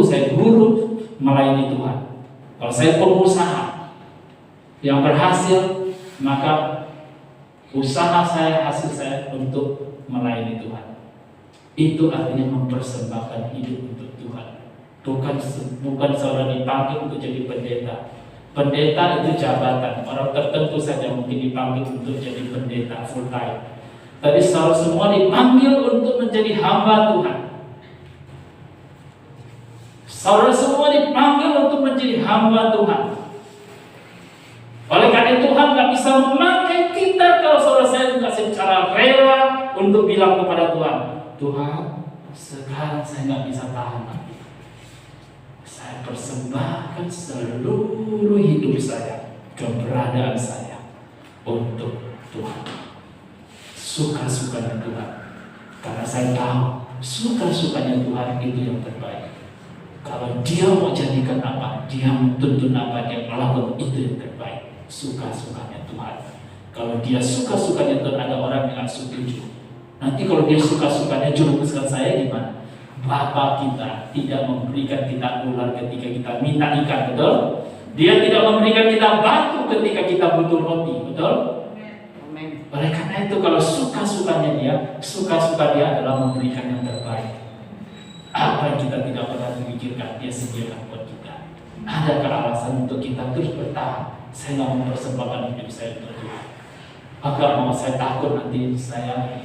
melayani Tuhan. Kalau saya pengusaha yang berhasil, maka usaha saya, hasil saya untuk melayani Tuhan. Itu artinya mempersembahkan hidup untuk Tuhan. Bukan saudara dipanggil untuk jadi pendeta. Pendeta itu jabatan. Orang tertentu saja mungkin dipanggil untuk jadi pendeta full time. Tapi saudara semua dipanggil untuk menjadi hamba Tuhan. Saudara semua dipanggil untuk menjadi hamba Tuhan. Oleh karena Tuhan nggak bisa memakai kita kalau saudara saya tidak secara rela untuk bilang kepada Tuhan, Tuhan, sekarang saya nggak bisa tahan lagi. Saya persembahkan seluruh hidup saya, keberadaan saya untuk Tuhan. Suka-sukanya Tuhan. Karena saya tahu suka-sukanya Tuhan itu yang terbaik. Kalau Dia mau jadikan apa, Dia menuntun apa, Dia melakukan itu yang terbaik. Suka-sukanya Tuhan. Kalau Dia suka-sukanya Tuhan, ada orang yang setuju. Nanti kalau Dia suka-sukanya jurumuskan saya gimana? Bapa kita tidak memberikan kita ular ketika kita minta ikan, betul? Dia tidak memberikan kita batu ketika kita butuh roti, betul? Oleh karena itu kalau suka-sukanya Dia, suka-suka Dia adalah memberikan yang terbaik. Apa yang kita tidak pernah memikirkan, Dia sediakan buat kita. Adakah alasan untuk kita terus bertahan? Saya nggak mempersembahkan hidup saya untuk Tuhan. Agak mau, saya takut nanti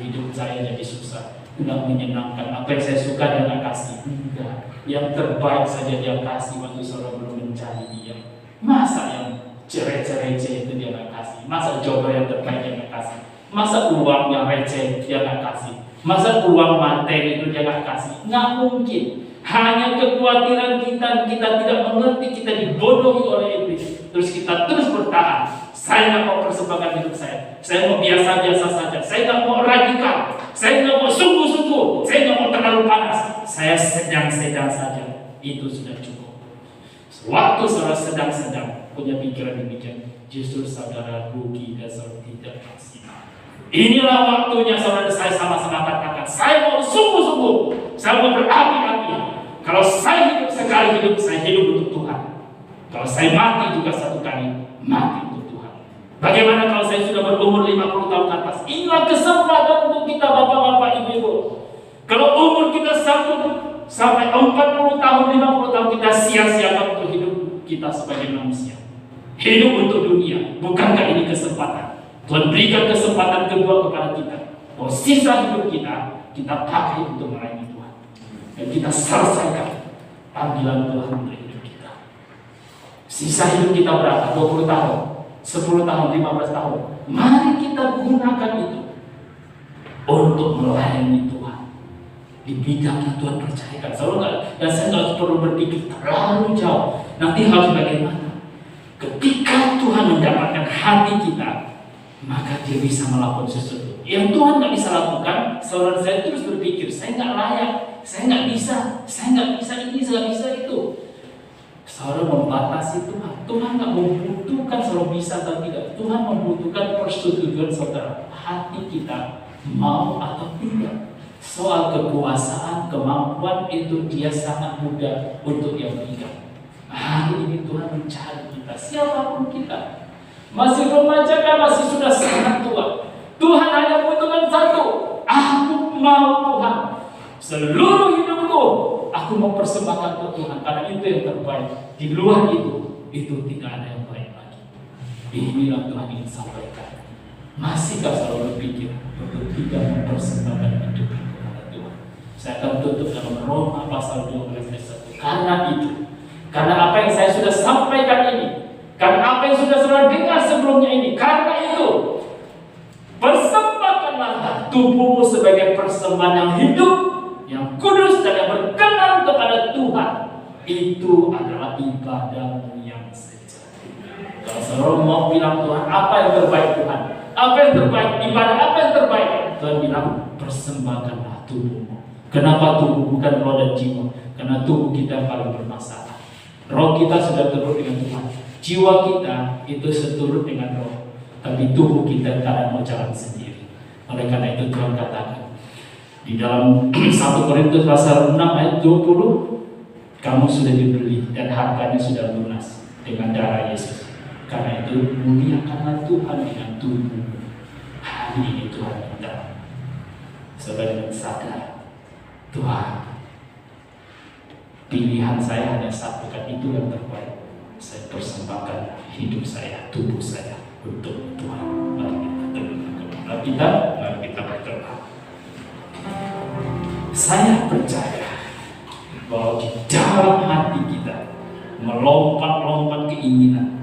hidup saya jadi susah, nggak menyenangkan. Apa yang saya suka Dia nggak kasih. Enggak. Yang terbaik saja Dia kasih waktu saudara belum mencari Dia. Masa yang receh-receh itu Dia nggak kasih? Masa jodoh yang terbaik Dia nggak kasih? Masa uang yang receh Dia nggak kasih? Masa uang materi itu Dia nggak kasih? Nggak mungkin. Hanya kekhawatiran kita tidak mengerti, kita dibodohi oleh iblis. Terus kita terus bertahan. Saya nggak mau persembahkan hidup saya. Saya mau biasa-biasa saja. Saya nggak mau radikal. Saya nggak mau sungguh-sungguh. Saya nggak mau terlalu panas. Saya sedang-sedang saja. Itu sudah cukup. Waktu saudara sedang-sedang punya pikiran demikian, justru saudara rugi dan saudara tidak maksimal. Inilah waktunya saudara saya sama-sama katakan, saya mau sungguh-sungguh, saya mau berapi-api. Kalau saya hidup sekali hidup, saya hidup untuk Tuhan. Kalau saya mati juga satu kali, mati untuk Tuhan. Bagaimana kalau saya sudah berumur 50 tahun ke atas? Inilah kesempatan untuk kita bapak-bapak, ibu-ibu. Kalau umur kita sampai 40 tahun, 50 tahun, kita sia-siakan untuk hidup kita sebagai manusia. Hidup untuk dunia. Bukankah ini kesempatan? Tuhan berikan kesempatan kedua kepada kita. Bahwa sisa hidup kita pakai untuk melayani Tuhan. Dan kita selesaikan panggilan Tuhan untuk hidup kita. Sisa hidup kita berapa? 20 tahun, 10 tahun, 15 tahun. Mari kita gunakan itu untuk melayani Tuhan di bidang yang Tuhan percayakan. Dan saya nggak perlu berpikir terlalu jauh. Nanti harus bagaimana? Ketika Tuhan mendapatkan hati kita, maka Dia bisa melakukan sesuatu yang Tuhan nggak bisa lakukan. Saudara saya terus berpikir, saya nggak layak, saya nggak bisa ini, saya nggak bisa itu. Saudara membatasi Tuhan. Tuhan nggak membutuhkan saudara bisa atau tidak. Tuhan membutuhkan persetujuan saudara. Hati kita mau atau tidak. Soal kekuasaan, kemampuan itu Dia sangat mudah untuk yang berikan. Hari ini Tuhan mencari kita, siapapun kita. Masih remaja kan, masih sudah sangat tua. Tuhan hanya butuhkan satu. Aku mau Tuhan. Seluruh hidupku aku mau persembahkan untuk Tuhan. Karena itu yang terbaik. Di luar itu tidak ada yang baik lagi. Inilah Tuhan ingin sampaikan. Masihkah selalu berpikir untuk tidak mempersembahkan hidup kepada Tuhan? Saya akan tutup dalam Roma pasal 12 ayat 1. Karena apa yang saya sudah sampaikan ini, Karena apa yang sudah saudara dengar sebelumnya ini, karena itu persembahkanlah tubuhmu sebagai persembahan yang hidup, yang kudus dan yang berkenan kepada Tuhan. Itu adalah ibadahmu yang sejati. Kalau saudara mau bilang Tuhan, apa yang terbaik Tuhan? Apa yang terbaik? Ibadah apa yang terbaik? Tuhan bilang, persembahkanlah tubuhmu. Kenapa tubuh? Bukan roh dan jiwa. Karena tubuh kita paling bermasalah. Roh kita sudah turut dengan Tuhan. Jiwa kita itu seturut dengan roh. Tapi tubuh kita kadang mau jalan sendiri. Oleh karena itu Tuhan katakan di dalam 1 Korintus pasal 6 ayat 20, kamu sudah dibeli dan harganya sudah lunas dengan darah Yesus. Karena itu muliakanlah Tuhan dengan tubuh. Hari ini Tuhan minta saudara sadar, Tuhan, pilihan saya hanya satu, kan itu yang terbaik. Saya persembahkan hidup saya, tubuh saya untuk Tuhan. Mari kita tenangkan kepala kita, mari kita berdoa. Saya percaya bahwa di dalam hati kita melompat-lompat keinginan,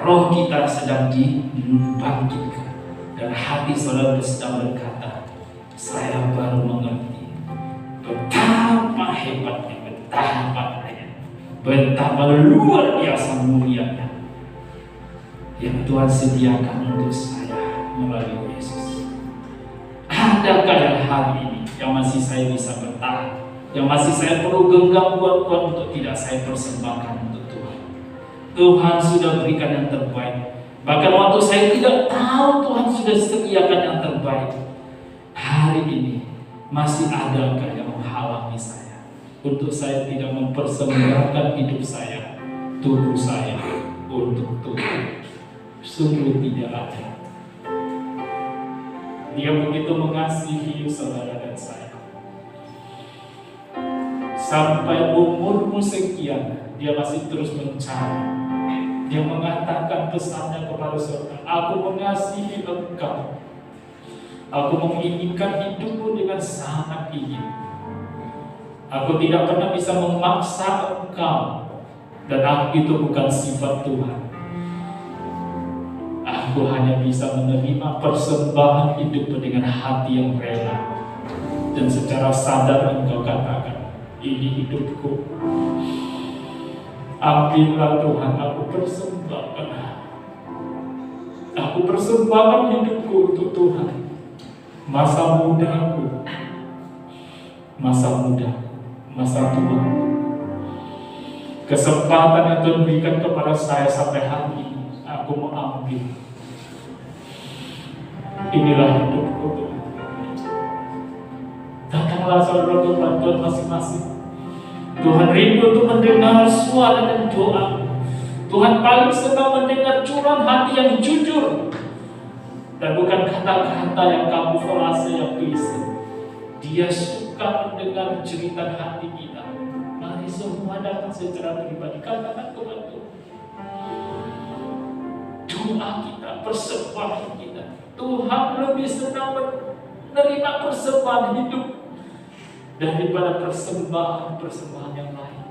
roh kita sedang dibangkitkan, dan hati saudara sedang berkata, saya baru mengerti betapa hebatnya, betapa kaya, betapa luar biasa mulianya yang Tuhan sediakan untuk saya melalui Yesus. Adakah yang hari ini yang masih saya bisa bertahan, yang masih saya perlu genggam kuat-kuat untuk tidak saya persembahkan untuk Tuhan? Tuhan sudah berikan yang terbaik. Bahkan waktu saya tidak tahu, Tuhan sudah sediakan yang terbaik. Hari ini masih adakah yang menghalangi saya untuk saya tidak mempersembahkan hidup saya, tubuh saya untuk Tuhan? Sungguh tidak ada. Dia begitu mengasihi saudara dan saya. Sampai umurmu sekian, dia masih terus mencari. Dia mengatakan pesannya kepada saudara, aku mengasihi engkau. Aku menginginkan hidupmu dengan sangat ingin. Aku tidak pernah bisa memaksa engkau. Dan itu bukan sifat Tuhan. Aku hanya bisa menerima persembahan hidupmu dengan hati yang rela. Dan secara sadar engkau katakan, ini hidupku. Ambillah Tuhan, aku persembahkan. Aku persembahkan hidupku untuk Tuhan. Masa mudaku, masa tua, kesempatan yang Tuhan berikan kepada saya sampai hari ini, aku mengambil. Inilah hidupku Tuhan. Datanglah saudara Tuhan, Tuhan masing-masing. Tuhan rindu untuk mendengar suara dan doa. Tuhan paling suka mendengar curahan hati yang jujur, dan bukan kata-kata yang kamu frase yang bisa. Dia suka mendengar cerita hati kita. Mari semua datang secara pribadi, katakan Tuhan Tuhan. Doa kita, persembahan kita. Tuhan lebih senang menerima persembahan hidup daripada persembahan yang lain.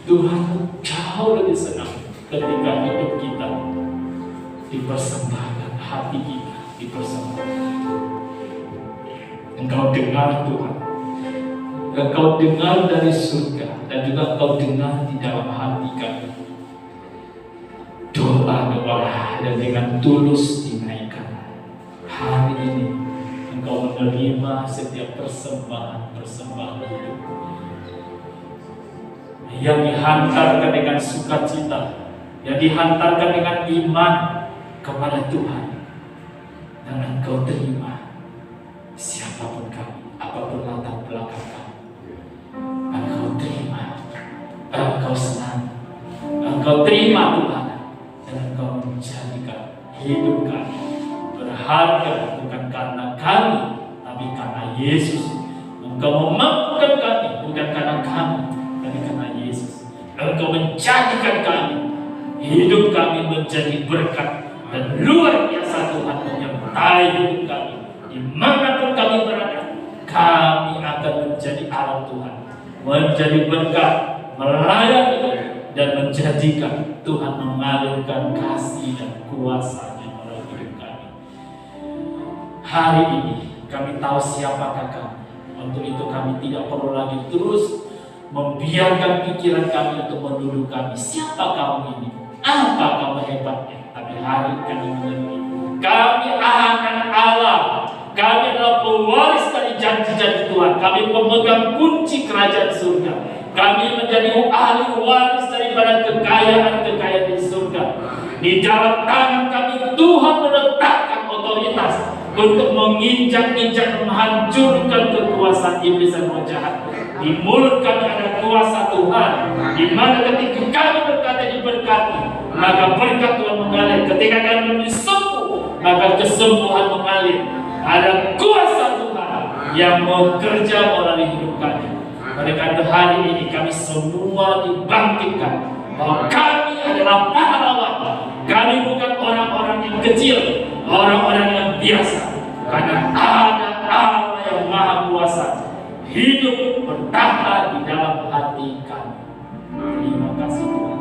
Tuhan jauh lebih senang ketika hidup kita dipersembahkan, hati kita dipersembahkan. Engkau dengar Tuhan, engkau dengar dari surga, dan juga engkau dengar di dalam hati kami. Doa-doa dan dengan tulus dinaikkan. Hari ini engkau menerima setiap persembahan hidup yang dihantarkan dengan sukacita, yang dihantarkan dengan iman kepada Tuhan, dan engkau terima siapapun kami, apapun latar belakang kami. Engkau terima, engkau senang, engkau terima Tuhan, dan engkau menjadikan hidup kami berharga, bukan karena kami, tapi karena Yesus. Engkau memampukan kami, bukan karena kami, tapi karena Yesus. Engkau menjadikan kami, hidup kami menjadi berkat, dan luar biasa Tuhan menyertai hidup kami. Dimanapun kami berada, kami akan menjadi alat Tuhan, menjadi berkat, melayani dan menjadikan Tuhan mengalirkan kasih dan kuasa-Nya melalui hidup kami. Hari ini kami tahu siapakah kami. Untuk itu kami tidak perlu lagi terus membiarkan pikiran kami untuk menuduh kami. Siapa kamu ini? Apa kamu hebatnya? Tapi hari kami mengerti. Kami anak Allah. Kami adalah pewaris dari janji-janji Tuhan. Kami pemegang kunci kerajaan surga. Kami menjadi ahli waris daripada kekayaan-kekayaan di surga. Di dalam tangan kami Tuhan meletakkan otoritas untuk menginjak-injak, menghancurkan kekuasaan iblis dan roh jahat. Di mulut kami ada kuasa Tuhan, di mana ketika kami berkata diberkati, maka berkat Tuhan mengalir. Ketika kami disembuh, maka kesembuhan mengalir. Ada kuasa Tuhan yang bekerja melalui hidup kami. Oleh karena hari ini kami semua dibangkitkan bahwa kami adalah pahlawan. Kami bukan orang-orang yang kecil, orang-orang yang biasa. Karena ada Allah yang Maha Kuasa hidup bertahta di dalam hati kami. Terima kasih Tuhan.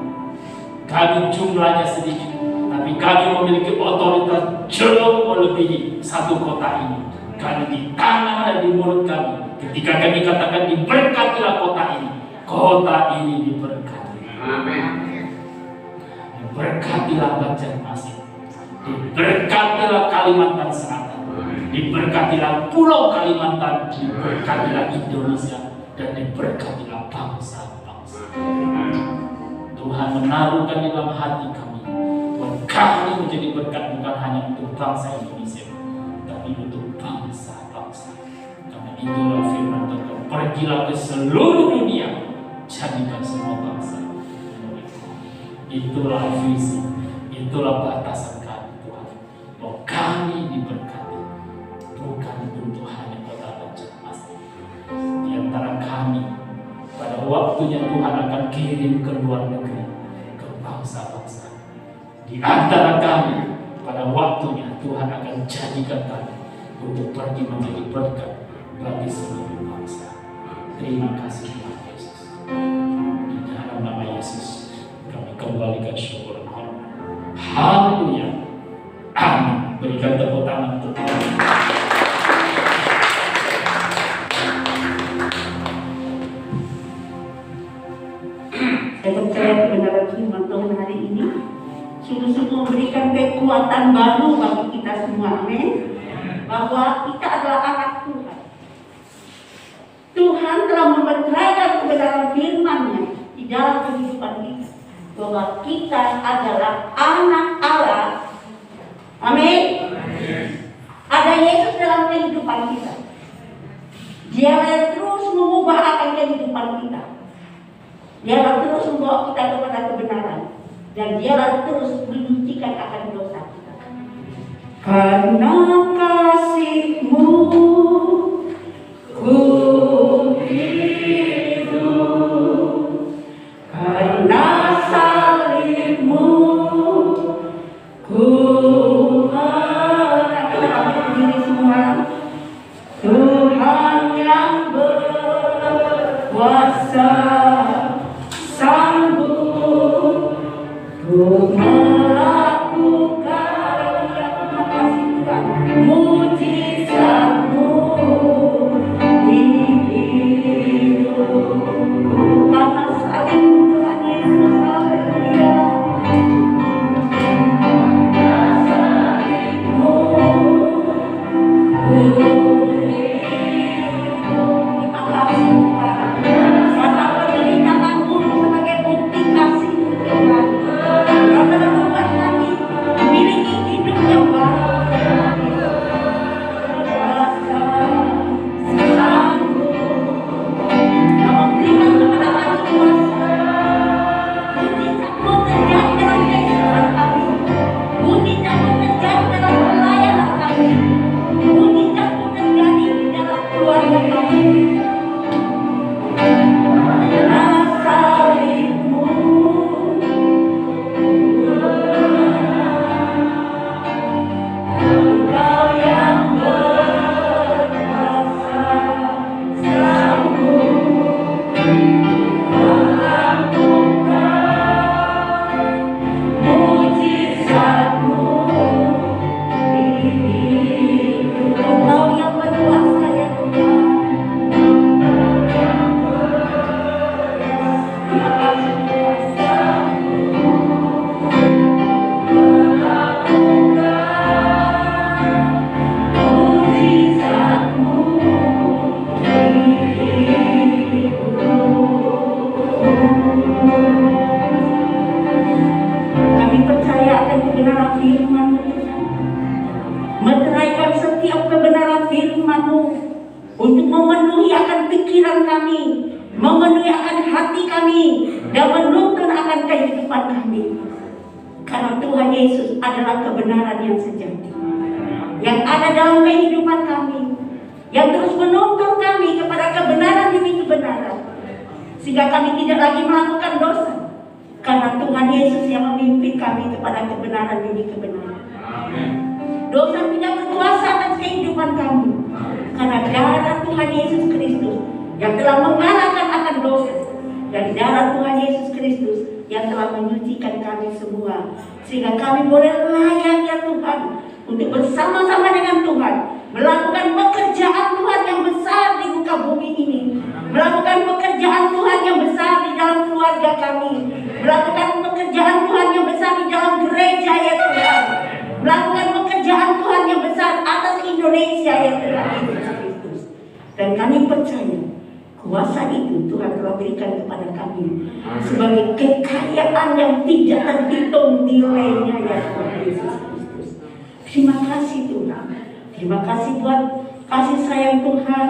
Kami jumlahnya sedikit, tapi kami memiliki otoritas jauh melebihi satu kota ini. Karena di tangan dan di mulut kami, ketika kami katakan diberkatilah kota ini diberkati. Amin. Diberkatilah Banjarmasin, diberkatilah Kalimantan Selatan, diberkatilah Pulau Kalimantan, diberkatilah Indonesia, dan diberkatilah bangsa-bangsa. Tuhan menaruhkan di dalam hati kami bahwa kami menjadi berkat bukan hanya untuk bangsa Indonesia, tapi untuk bangsa-bangsa. Karena itulah firman Tuhan, pergilah ke seluruh dunia, jadikan semua bangsa muridku. Itulah visi, itulah batasan kami Tuhan, bahwa kami diberkati bukan untuk hanya kota Banjarmasin. Di antara kami, pada waktunya Tuhan akan kirim ke luar negeri, ke bangsa-bangsa. Di antara kami, pada waktunya Tuhan akan jadikan kami untuk pergi menjadi berkat bagi seluruh bangsa. Terima kasih Tuhan Yesus. Di dalam nama Yesus kami kembalikan syukur dan hormat. Haleluya. Amin. Berikan tepuk tangan untuk Tuhan. Saya percaya kebenaran firman Tuhan hari ini sungguh-sungguh memberikan kekuatan baru bagi kita semua, amin. Bahwa kita adalah anak Tuhan. Tuhan telah memeteraikan kebenaran firman-Nya di dalam kehidupan kita, bahwa kita adalah anak Allah, amin. Ada Yesus dalam kehidupan kita. Dia terus mengubah akan kehidupan kita. Dia terus membawa kita kepada kebenaran, dan dia terus menyucikan akan dosa kita. Karena kasih-Mu ku hidup, karena salib-Mu ku berdiri semua. Tuhan yang berkuasa sanggup untuk melakukan. Terima kasih Tuhan. setiap kebenaran firman-Mu untuk memenuhi akan pikiran kami, memenuhi akan hati kami, dan menuntun akan kehidupan kami. Karena Tuhan Yesus adalah kebenaran yang sejati, yang ada dalam kehidupan kami, yang terus menuntun kami kepada kebenaran demi kebenaran, sehingga kami tidak lagi melakukan dosa. Karena Tuhan Yesus yang memimpin kami kepada kebenaran demi kebenaran. Dosa tidak berkuasa atas kehidupan kami, karena darah Tuhan Yesus Kristus yang telah mengalahkan akan dosa, dan darah Tuhan Yesus Kristus yang telah menyucikan kami semua, sehingga kami boleh layak ya Tuhan untuk bersama-sama dengan Tuhan melakukan pekerjaan Tuhan yang besar di muka bumi ini, melakukan pekerjaan Tuhan yang besar di dalam keluarga kami, melakukan pekerjaan Tuhan yang besar di dalam gereja ya Tuhan, melakukan pekerjaan Tuhan yang besar atas Indonesia ya Tuhan Yesus Kristus. Dan kami percaya kuasa itu Tuhan telah berikan kepada kami sebagai kekayaan yang tidak terhitung nilainya ya Tuhan Yesus Kristus. Terima kasih Tuhan. Terima kasih buat kasih sayang Tuhan.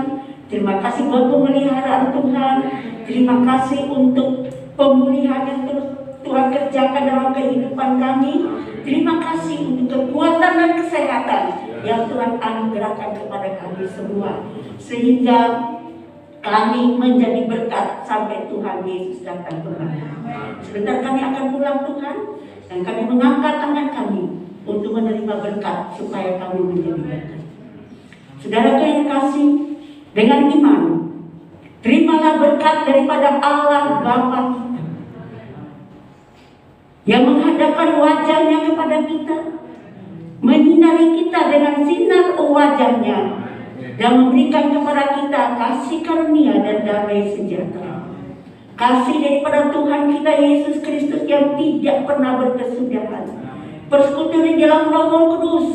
Terima kasih buat pemeliharaan Tuhan. Terima kasih untuk pemulihan yang terus Tuhan kerjakan dalam kehidupan kami. Terima kasih untuk kekuatan dan kesehatan yang Tuhan anugerahkan kepada kami semua, sehingga kami menjadi berkat sampai Tuhan Yesus datang kembali. Sebentar kami akan pulang Tuhan, dan kami mengangkat tangan kami untuk menerima berkat supaya kami menjadi berkat. Saudara yang kasih, dengan iman terimalah berkat daripada Allah Bapa kita yang menghadapkan wajahnya kepada kita, menyinari kita dengan sinar wajahnya, dan memberikan kepada kita kasih karunia dan damai sejahtera. Kasih daripada Tuhan kita Yesus Kristus yang tidak pernah berkesudahan, persekutuan di dalam Roh Kudus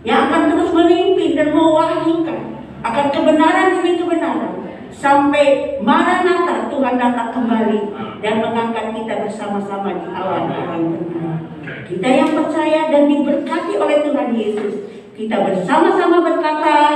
yang akan terus memimpin dan mewahyukan akan kebenaran demi kebenaran sampai Maranatha Tuhan datang kembali dan mengangkat kita bersama-sama di awan-awan benar. Kita yang percaya dan diberkati oleh Tuhan Yesus, kita bersama-sama berkata